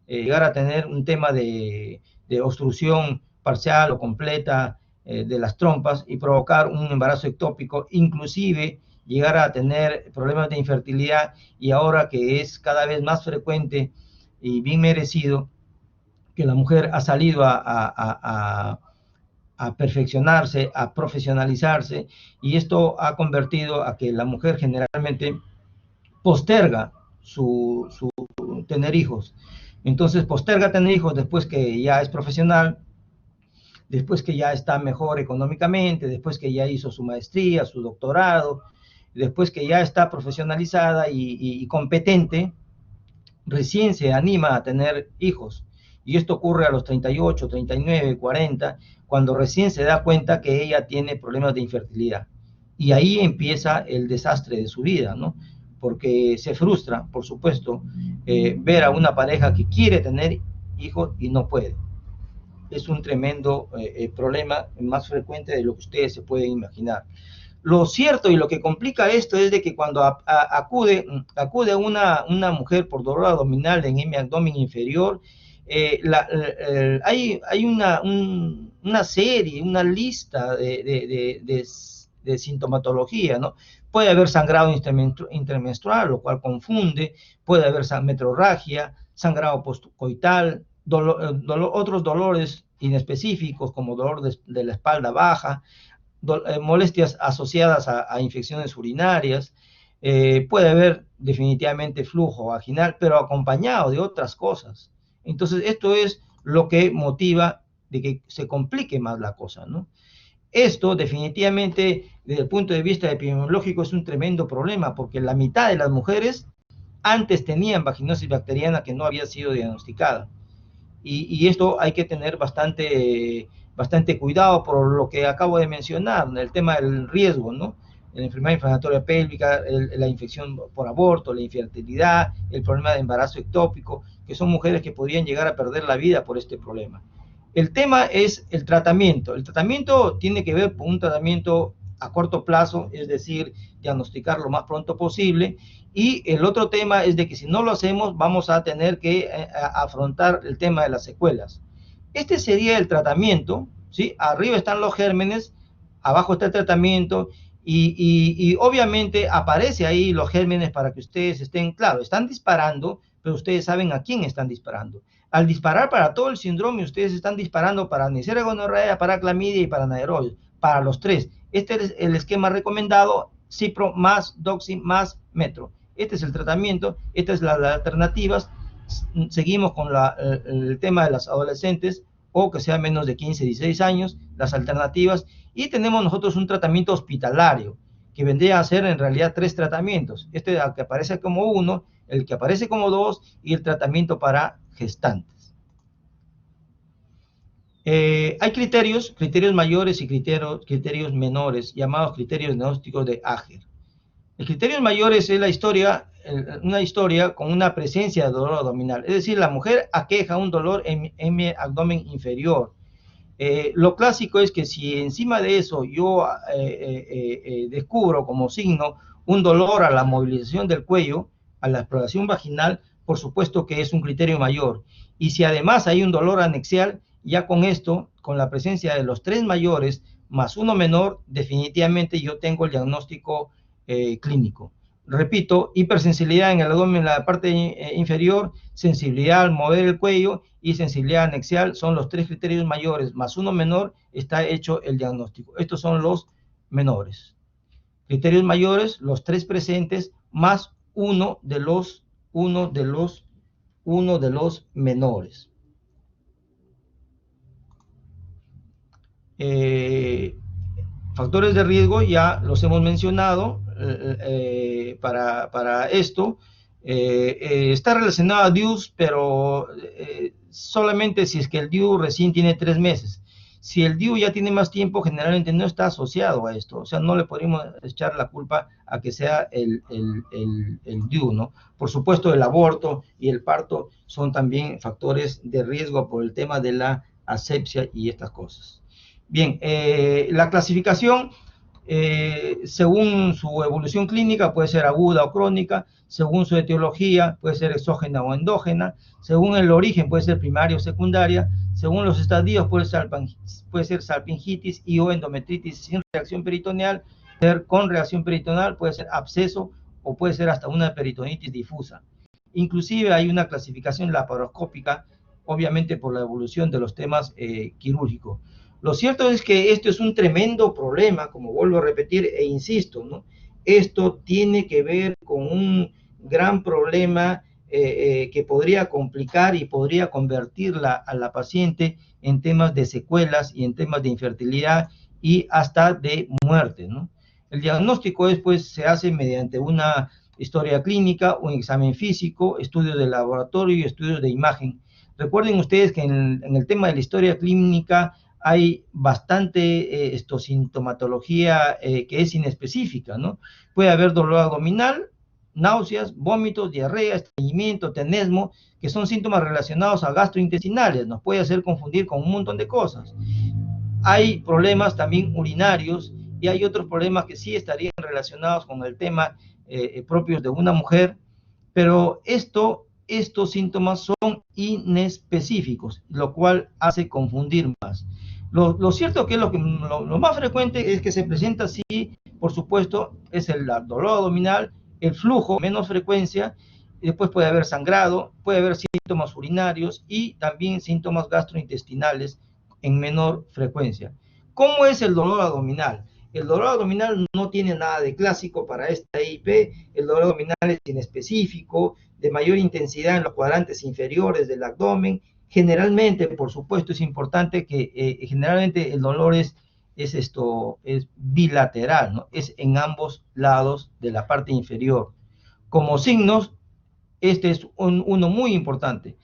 A: llegar a tener un tema de obstrucción parcial o completa de las trompas y provocar un embarazo ectópico, inclusive llegar a tener problemas de infertilidad, y ahora que es cada vez más frecuente y bien merecido que la mujer ha salido a perfeccionarse, a profesionalizarse, y esto ha convertido a que la mujer generalmente posterga tener hijos. Entonces posterga tener hijos después que ya es profesional, después que ya está mejor económicamente, después que ya hizo su maestría, su doctorado, después que ya está profesionalizada y competente, recién se anima a tener hijos. Y esto ocurre a los 38, 39, 40, cuando recién se da cuenta que ella tiene problemas de infertilidad. Y ahí empieza el desastre de su vida, ¿no? Porque se frustra, por supuesto, ver a una pareja que quiere tener hijos y no puede. Es un tremendo problema, más frecuente de lo que ustedes se pueden imaginar. Lo cierto y lo que complica esto es de que cuando acude una mujer por dolor abdominal en hemiabdomen inferior, hay una serie, una lista de sintomatología, ¿no? Puede haber sangrado intermenstrual, lo cual confunde, puede haber metrorragia, sangrado postcoital, otros dolores inespecíficos como dolor de la espalda baja, molestias asociadas a infecciones urinarias, puede haber definitivamente flujo vaginal, pero acompañado de otras cosas. Entonces, esto es lo que motiva de que se complique más la cosa, ¿no? Esto definitivamente, desde el punto de vista epidemiológico, es un tremendo problema, porque la mitad de las mujeres antes tenían vaginosis bacteriana que no había sido diagnosticada. Y esto hay que tener bastante cuidado por lo que acabo de mencionar, el tema del riesgo, ¿no? La enfermedad inflamatoria pélvica, la infección por aborto, la infertilidad, el problema de embarazo ectópico, que son mujeres que podrían llegar a perder la vida por este problema. El tema es el tratamiento. El tratamiento tiene que ver con un tratamiento a corto plazo, es decir, diagnosticar lo más pronto posible. Y el otro tema es de que si no lo hacemos, vamos a tener que afrontar el tema de las secuelas. Este sería el tratamiento, ¿sí? Arriba están los gérmenes, abajo está el tratamiento, y obviamente aparece ahí los gérmenes para que ustedes estén claros, están disparando, pero ustedes saben a quién están disparando. Al disparar para todo el síndrome, ustedes están disparando para Neisseria gonorrea, para clamidia y para nairobios, para los tres. Este es el esquema recomendado: cipro más doxy más metro. Este es el tratamiento, estas son las alternativas. Seguimos con el tema de las adolescentes o que sean menos de 15, 16 años, las alternativas. Y tenemos nosotros un tratamiento hospitalario, que vendría a ser en realidad 3 tratamientos. Este que aparece como 1, el que aparece como 2 y el tratamiento para gestantes. Hay criterios mayores y criterios menores, llamados criterios diagnósticos de Ager. El criterio mayor es una historia con una presencia de dolor abdominal, es decir, la mujer aqueja un dolor en el abdomen inferior. Lo clásico es que si encima de eso yo descubro como signo un dolor a la movilización del cuello, a la exploración vaginal, por supuesto que es un criterio mayor. Y si además hay un dolor anexial, ya con esto, con la presencia de los 3 mayores más 1 menor, definitivamente yo tengo el diagnóstico clínico. Repito, hipersensibilidad en el abdomen, en la parte inferior, sensibilidad al mover el cuello y sensibilidad anexial son los 3 criterios mayores, más 1 menor, está hecho el diagnóstico. Estos son los menores. Criterios mayores, los 3 presentes, más uno de los menores. Factores de riesgo ya los hemos mencionado para esto. Está relacionado a DIUs, pero solamente si es que el DIU recién tiene 3 meses. Si el DIU ya tiene más tiempo, generalmente no está asociado a esto. O sea, no le podemos echar la culpa a que sea el DIU, ¿no? Por supuesto, el aborto y el parto son también factores de riesgo por el tema de la asepsia y estas cosas. Bien, la clasificación, según su evolución clínica, puede ser aguda o crónica, según su etiología, puede ser exógena o endógena, según el origen, puede ser primaria o secundaria, según los estadios, puede ser salpingitis y o endometritis sin reacción peritoneal, con reacción peritoneal, puede ser absceso o puede ser hasta una peritonitis difusa. Inclusive hay una clasificación laparoscópica, obviamente por la evolución de los temas quirúrgicos. Lo cierto es que esto es un tremendo problema, como vuelvo a repetir e insisto, ¿no? Esto tiene que ver con un gran problema que podría complicar y podría convertirla a la paciente en temas de secuelas y en temas de infertilidad y hasta de muerte, ¿no? El diagnóstico después se hace mediante una historia clínica, un examen físico, estudios de laboratorio y estudios de imagen. Recuerden ustedes que en el tema de la historia clínica hay bastante sintomatología que es inespecífica, ¿no? Puede haber dolor abdominal, náuseas, vómitos, diarrea, estreñimiento, tenesmo, que son síntomas relacionados a gastrointestinales, nos puede hacer confundir con un montón de cosas. Hay problemas también urinarios y hay otros problemas que sí estarían relacionados con el tema propios de una mujer, pero estos síntomas son inespecíficos, lo cual hace confundir más. Lo cierto que lo más frecuente es que se presenta así, por supuesto, es el dolor abdominal, el flujo, menos frecuencia, y después puede haber sangrado, puede haber síntomas urinarios y también síntomas gastrointestinales en menor frecuencia. ¿Cómo es el dolor abdominal? El dolor abdominal no tiene nada de clásico para esta EIP, el dolor abdominal es inespecífico, de mayor intensidad en los cuadrantes inferiores del abdomen. Generalmente, por supuesto, es importante que generalmente el dolor es bilateral, ¿no? Es en ambos lados de la parte inferior. Como signos, este es uno muy importante.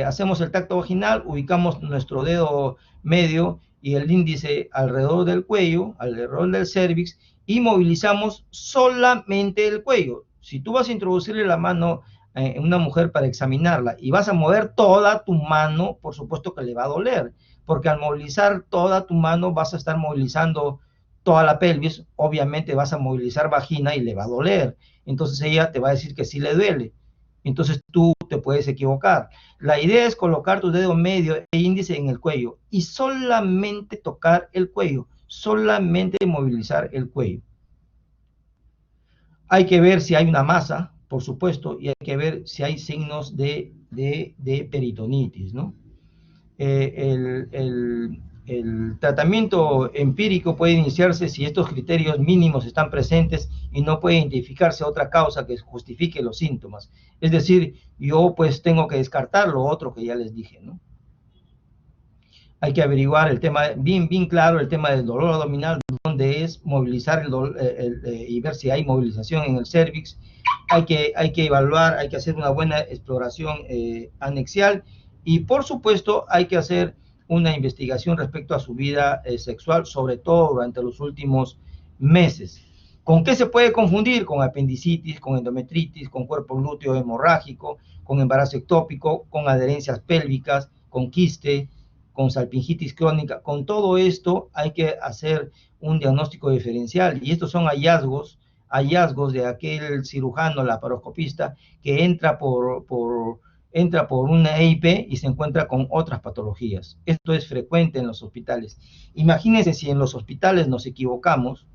A: Hacemos el tacto vaginal, ubicamos nuestro dedo medio y el índice alrededor del cuello, alrededor del cérvix, y movilizamos solamente el cuello. Si tú vas a introducirle la mano en una mujer para examinarla y vas a mover toda tu mano, por supuesto que le va a doler, porque al movilizar toda tu mano vas a estar movilizando toda la pelvis, obviamente vas a movilizar vagina y le va a doler. Entonces ella te va a decir que sí le duele. Entonces tú te puedes equivocar. La idea es colocar tu dedo medio e índice en el cuello y solamente tocar el cuello, solamente movilizar el cuello. Hay que ver si hay una masa, por supuesto, y hay que ver si hay signos de peritonitis, ¿no? El tratamiento empírico puede iniciarse si estos criterios mínimos están presentes y no puede identificarse otra causa que justifique los síntomas. Es decir, yo pues tengo que descartar lo otro que ya les dije, ¿no? Hay que averiguar el tema, bien claro, el tema del dolor abdominal, donde es movilizar y ver si hay movilización en el cervix. Hay que evaluar, hay que hacer una buena exploración anexial y por supuesto hay que hacer una investigación respecto a su vida sexual, sobre todo durante los últimos meses. ¿Con qué se puede confundir? Con apendicitis, con endometritis, con cuerpo glúteo hemorrágico, con embarazo ectópico, con adherencias pélvicas, con quiste, con salpingitis crónica. Con todo esto hay que hacer un diagnóstico diferencial y estos son hallazgos de aquel cirujano laparoscopista que entra por una EIP y se encuentra con otras patologías. Esto es frecuente en los hospitales. Imagínense si en los hospitales nos equivocamos,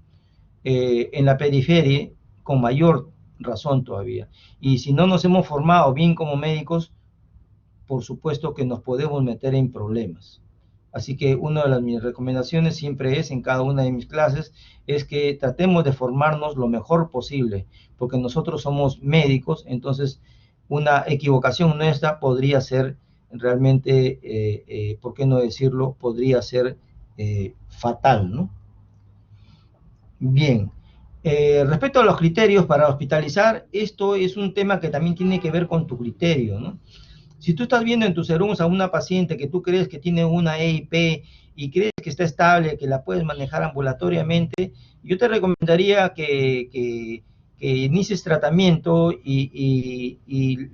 A: en la periferia, con mayor razón todavía. Y si no nos hemos formado bien como médicos, por supuesto que nos podemos meter en problemas. Así que una de mis recomendaciones siempre es, en cada una de mis clases, es que tratemos de formarnos lo mejor posible, porque nosotros somos médicos, entonces una equivocación nuestra podría ser realmente, ¿por qué no decirlo? Podría ser fatal, ¿no? Bien. Respecto a los criterios para hospitalizar, esto es un tema que también tiene que ver con tu criterio, ¿no? Si tú estás viendo en tus serums a una paciente que tú crees que tiene una EIP y crees que está estable, que la puedes manejar ambulatoriamente, yo te recomendaría que inicies tratamiento y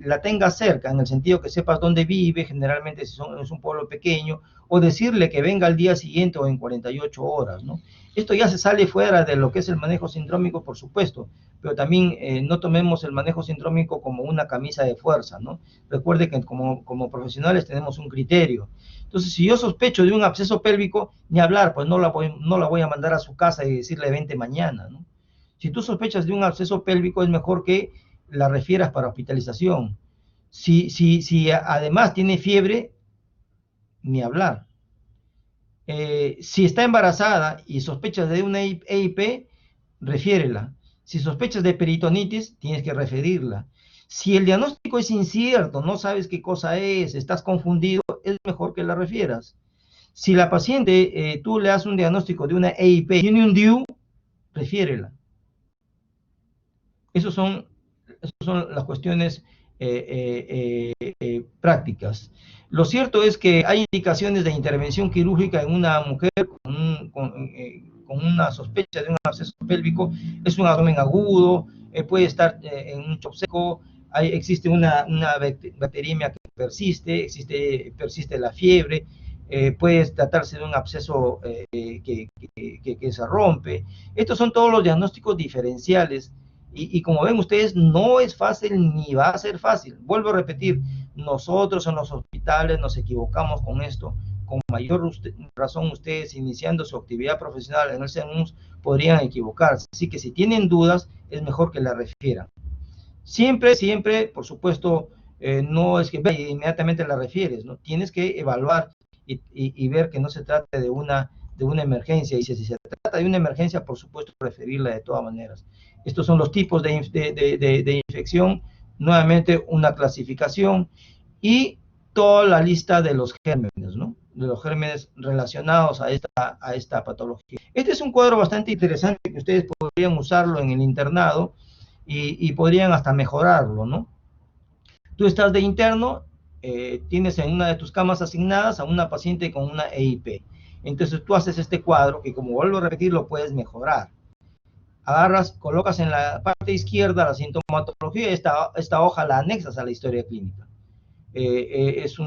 A: la tengas cerca, en el sentido que sepas dónde vive, generalmente si es un pueblo pequeño, o decirle que venga al día siguiente o en 48 horas, ¿no? Esto ya se sale fuera de lo que es el manejo sindrómico, por supuesto, pero también no tomemos el manejo sindrómico como una camisa de fuerza, ¿no? Recuerde que como profesionales tenemos un criterio. Entonces, si yo sospecho de un absceso pélvico, ni hablar, pues no la voy a mandar a su casa y decirle vente mañana, ¿no? Si tú sospechas de un absceso pélvico, es mejor que la refieras para hospitalización. Si además tiene fiebre, ni hablar. Si está embarazada y sospechas de una EIP, refiérela. Si sospechas de peritonitis, tienes que referirla. Si el diagnóstico es incierto, no sabes qué cosa es, estás confundido, es mejor que la refieras. Si la paciente, tú le das un diagnóstico de una EIP, tiene un DIU, refiérela. Esas son las cuestiones prácticas. Lo cierto es que hay indicaciones de intervención quirúrgica en una mujer con una sospecha de un absceso pélvico. Es un abdomen agudo, puede estar en un shock seco, existe una bacteriemia que persiste la fiebre, puede tratarse de un absceso que se rompe. Estos son todos los diagnósticos diferenciales. Y como ven ustedes, no es fácil ni va a ser fácil. Vuelvo a repetir, nosotros en los hospitales nos equivocamos con esto. Con mayor razón ustedes iniciando su actividad profesional en el CENUS podrían equivocarse. Así que si tienen dudas, es mejor que la refieran. Siempre, por supuesto, no es que inmediatamente la refieres, ¿no? Tienes que evaluar y ver que no se trate de una emergencia. Y si se trata de una emergencia, por supuesto, referirla de todas maneras. Estos son los tipos de infección, nuevamente una clasificación y toda la lista de los gérmenes, ¿no? De los gérmenes relacionados a esta patología. Este es un cuadro bastante interesante que ustedes podrían usarlo en el internado y podrían hasta mejorarlo, ¿no? Tú estás de interno, tienes en una de tus camas asignadas a una paciente con una EIP. Entonces tú haces este cuadro que, como vuelvo a repetir, lo puedes mejorar. Agarras, colocas en la parte izquierda la sintomatología, esta hoja la anexas a la historia clínica. Es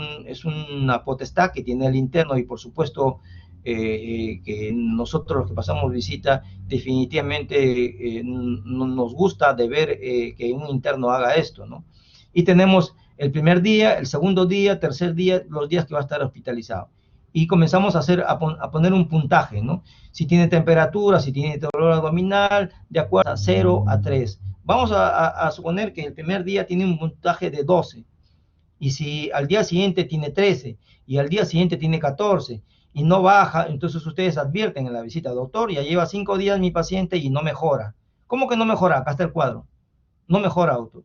A: una potestad que tiene el interno y por supuesto que nosotros los que pasamos visita definitivamente nos gusta de ver que un interno haga esto, ¿no? Y tenemos el primer día, el segundo día, tercer día, los días que va a estar hospitalizado. y comenzamos a poner un puntaje, ¿no? Si tiene temperatura, si tiene dolor abdominal, de acuerdo a 0 a 3. Vamos a suponer que el primer día tiene un puntaje de 12, y si al día siguiente tiene 13, y al día siguiente tiene 14, y no baja, entonces ustedes advierten en la visita, doctor, ya lleva 5 días mi paciente y no mejora. ¿Cómo que no mejora? Acá está el cuadro. No mejora, doctor.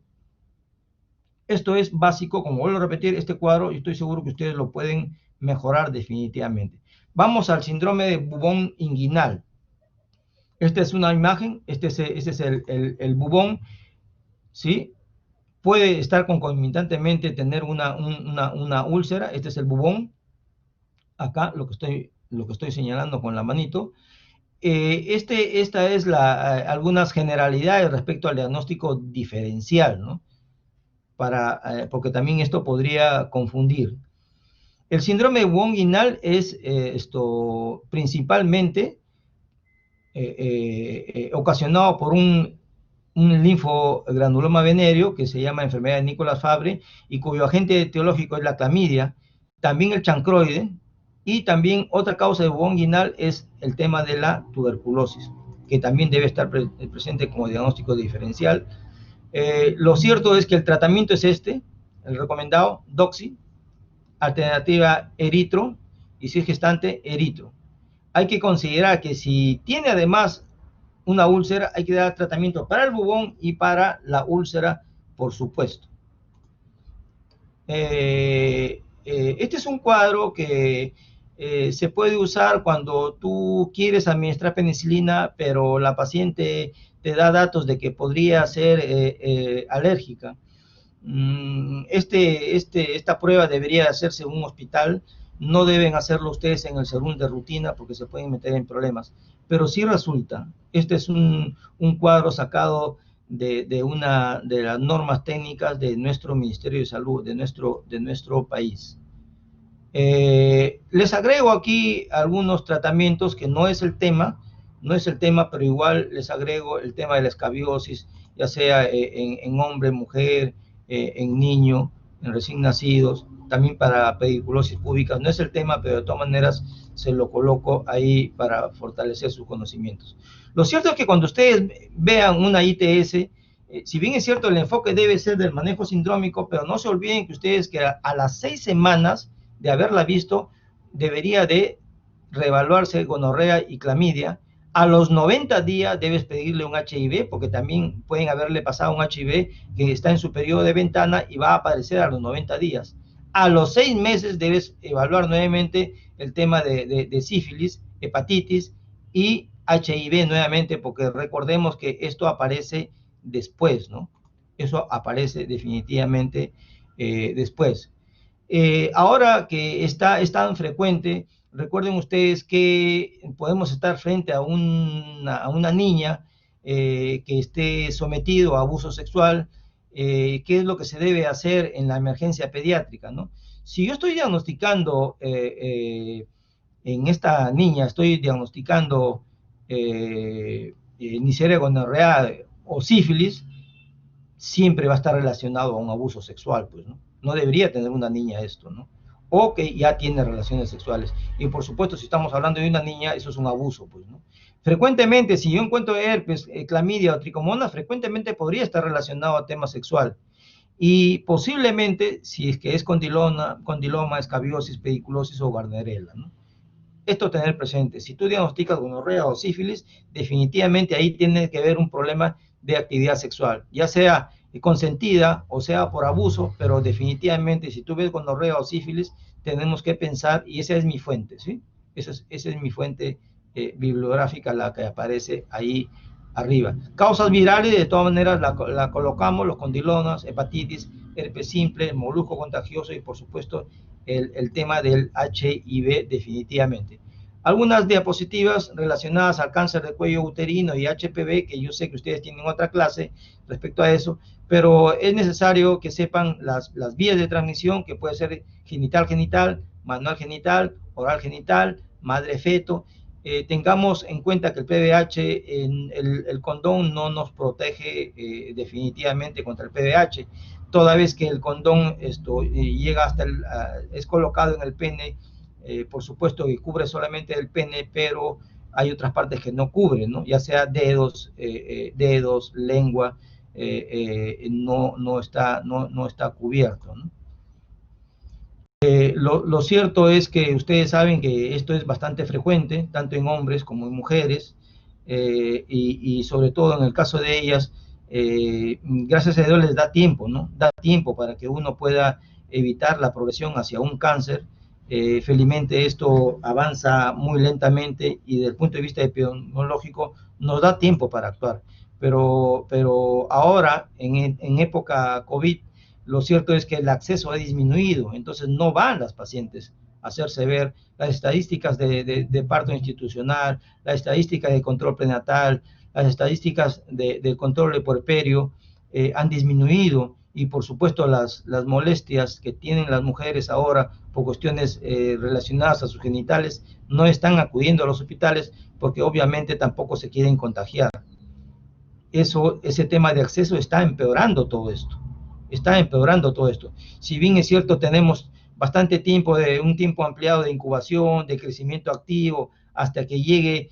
A: Esto es básico, como vuelvo a repetir, este cuadro, y estoy seguro que ustedes lo pueden mejorar definitivamente. Vamos al síndrome de bubón inguinal. Esta es una imagen, este es el bubón, ¿sí? Puede estar concomitantemente tener una úlcera. Este es el bubón, acá lo que estoy señalando con la manito. Esta es algunas generalidades respecto al diagnóstico diferencial, ¿no? Porque también esto podría confundir. El síndrome de bubón inguinal es principalmente ocasionado por un linfogranuloma venéreo que se llama enfermedad de Nicolás Fabry y cuyo agente etiológico es la clamidia, también el chancroide, y también otra causa de bubón inguinal es el tema de la tuberculosis, que también debe estar presente como diagnóstico diferencial. Lo cierto es que el tratamiento es el recomendado, doxy, alternativa eritro, y si es gestante, eritro. Hay que considerar que si tiene además una úlcera, hay que dar tratamiento para el bubón y para la úlcera, por supuesto. Este es un cuadro que se puede usar cuando tú quieres administrar penicilina, pero la paciente te da datos de que podría ser alérgica. Esta prueba debería hacerse en un hospital. No deben hacerlo ustedes en el serum de rutina porque se pueden meter en problemas. Pero sí resulta. Este es un cuadro sacado de las normas técnicas de nuestro Ministerio de Salud, de nuestro país. Les agrego aquí algunos tratamientos que no es el tema, pero igual les agrego el tema de la escabiosis, ya sea en hombre, mujer, en niño, en recién nacidos, también para pediculosis púbicas. No es el tema, pero de todas maneras se lo coloco ahí para fortalecer sus conocimientos. Lo cierto es que cuando ustedes vean una ITS, si bien es cierto el enfoque debe ser del manejo sindrómico, pero no se olviden que ustedes que a las 6 semanas de haberla visto debería de reevaluarse gonorrea y clamidia. A los 90 días debes pedirle un HIV, porque también pueden haberle pasado un HIV que está en su periodo de ventana y va a aparecer a los 90 días. A los 6 meses debes evaluar nuevamente el tema de sífilis, hepatitis y HIV nuevamente, porque recordemos que esto aparece después, ¿no? Eso aparece definitivamente después. Ahora que es tan frecuente, recuerden ustedes que podemos estar frente a una niña que esté sometido a abuso sexual. ¿Qué es lo que se debe hacer en la emergencia pediátrica, ¿no? Si yo estoy diagnosticando en esta niña, estoy diagnosticando Neisseria gonorrea o sífilis, siempre va a estar relacionado a un abuso sexual, pues, ¿no? No debería tener una niña esto, ¿no? O que ya tiene relaciones sexuales. Y por supuesto, si estamos hablando de una niña, eso es un abuso, pues, ¿no? Frecuentemente, si yo encuentro herpes, clamidia o tricomonas, frecuentemente podría estar relacionado a tema sexual. Y posiblemente, si es que es condiloma, escabiosis, pediculosis o Gardnerella, ¿no? Esto tener presente. Si tú diagnosticas gonorrea o sífilis, definitivamente ahí tiene que haber un problema de actividad sexual, ya sea consentida o sea por abuso, pero definitivamente si tú ves gonorrea o sífilis, tenemos que pensar, y esa es mi fuente, ¿sí? Esa es mi fuente bibliográfica, la que aparece ahí arriba. Causas virales, de todas maneras, la colocamos, los condilomas, hepatitis, herpes simple, molusco contagioso y por supuesto el tema del HIV definitivamente. Algunas diapositivas relacionadas al cáncer de cuello uterino y HPV, que yo sé que ustedes tienen otra clase respecto a eso, pero es necesario que sepan las vías de transmisión, que puede ser genital-genital, manual-genital, oral-genital, madre-feto. Tengamos en cuenta que el PVH, el condón no nos protege definitivamente contra el PVH, toda vez que el condón llega hasta es colocado en el pene por supuesto que cubre solamente el pene, pero hay otras partes que no cubren, ¿no? Ya sea dedos, lengua, no está cubierto, ¿no? Lo cierto es que ustedes saben que esto es bastante frecuente, tanto en hombres como en mujeres, y sobre todo en el caso de ellas, gracias a Dios les da tiempo, ¿no? Da tiempo para que uno pueda evitar la progresión hacia un cáncer. Felizmente esto avanza muy lentamente y desde el punto de vista epidemiológico nos da tiempo para actuar. Pero ahora, en época COVID, lo cierto es que el acceso ha disminuido, entonces no van las pacientes a hacerse ver. Las estadísticas de parto institucional, las estadísticas de control prenatal, las estadísticas de control de puerperio han disminuido, y por supuesto las molestias que tienen las mujeres ahora por cuestiones relacionadas a sus genitales no están acudiendo a los hospitales porque obviamente tampoco se quieren contagiar. Ese tema de acceso está empeorando todo esto. Si bien es cierto, tenemos bastante tiempo, un tiempo ampliado de incubación, de crecimiento activo, hasta que llegue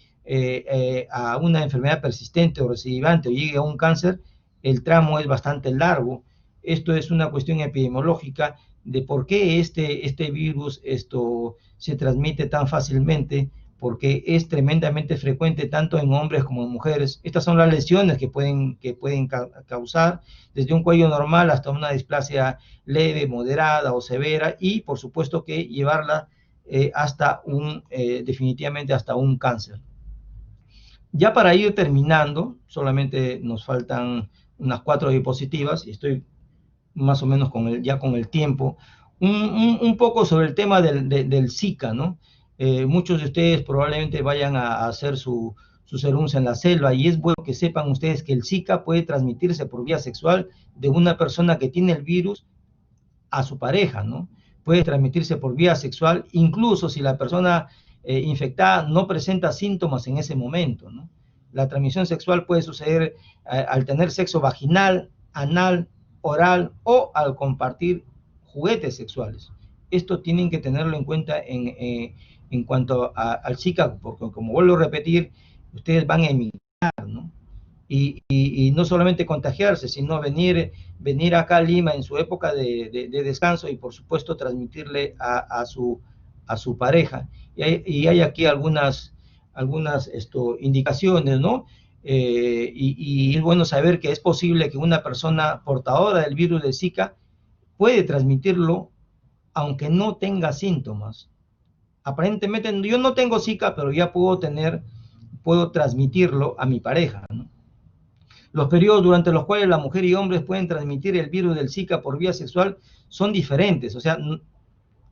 A: a una enfermedad persistente o recidivante o llegue a un cáncer, el tramo es bastante largo. Esto es una cuestión epidemiológica de por qué este virus se transmite tan fácilmente, porque es tremendamente frecuente tanto en hombres como en mujeres. Estas son las lesiones que pueden causar, desde un cuello normal hasta una displasia leve, moderada o severa, y por supuesto que llevarla definitivamente hasta un cáncer. Ya para ir terminando, solamente nos faltan unas 4 diapositivas, y estoy más o menos ya con el tiempo, un poco sobre el tema del Zika, ¿no? Muchos de ustedes probablemente vayan a hacer sus serums en la selva, y es bueno que sepan ustedes que el Zika puede transmitirse por vía sexual de una persona que tiene el virus a su pareja, ¿no? Puede transmitirse por vía sexual, incluso si la persona infectada no presenta síntomas en ese momento, ¿no? La transmisión sexual puede suceder al tener sexo vaginal, anal, oral o al compartir juguetes sexuales. Esto tienen que tenerlo en cuenta en cuanto al Zika, porque como vuelvo a repetir, ustedes van a emigrar, ¿no? Y no solamente contagiarse, sino venir acá a Lima en su época de descanso y por supuesto transmitirle a su pareja. Y hay aquí algunas indicaciones, ¿no? Y es bueno saber que es posible que una persona portadora del virus de Zika puede transmitirlo aunque no tenga síntomas. Aparentemente yo no tengo Zika, pero ya puedo transmitirlo a mi pareja, ¿no? Los periodos durante los cuales la mujer y hombres pueden transmitir el virus del Zika por vía sexual son diferentes, o sea,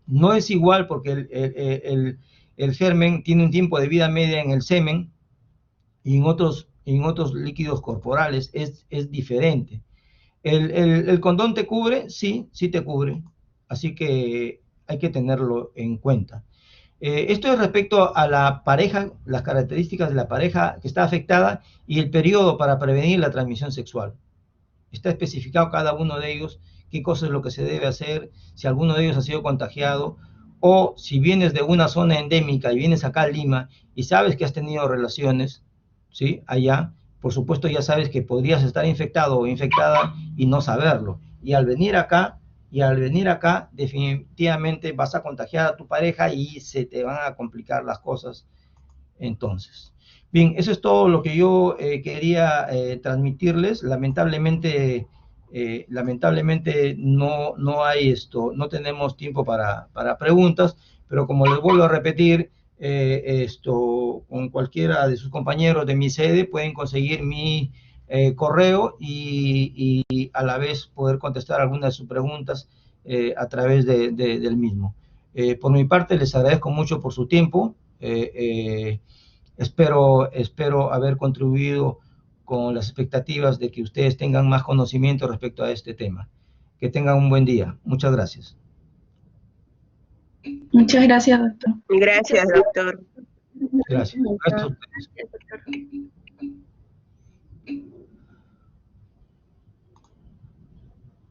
A: no es igual, porque el germen tiene un tiempo de vida media en el semen y en otros líquidos corporales es diferente. ¿El condón te cubre? Sí, sí te cubre, así que hay que tenerlo en cuenta. Esto es respecto a la pareja, las características de la pareja que está afectada y el periodo para prevenir la transmisión sexual. Está especificado cada uno de ellos, qué cosa es lo que se debe hacer, si alguno de ellos ha sido contagiado, o si vienes de una zona endémica y vienes acá a Lima y sabes que has tenido relaciones, ¿sí? Allá, por supuesto ya sabes que podrías estar infectado o infectada y no saberlo. Y al venir acá, definitivamente vas a contagiar a tu pareja y se te van a complicar las cosas entonces. Bien, eso es todo lo que yo quería transmitirles. Lamentablemente no tenemos tiempo para preguntas, pero como les vuelvo a repetir, con cualquiera de sus compañeros de mi sede pueden conseguir mi correo y a la vez poder contestar algunas de sus preguntas a través del mismo. Por mi parte, les agradezco mucho por su tiempo. Espero haber contribuido con las expectativas de que ustedes tengan más conocimiento respecto a este tema. Que tengan un buen día. Muchas gracias.
B: Muchas gracias, doctor.
C: Gracias, doctor.
A: Gracias. Gracias a ustedes.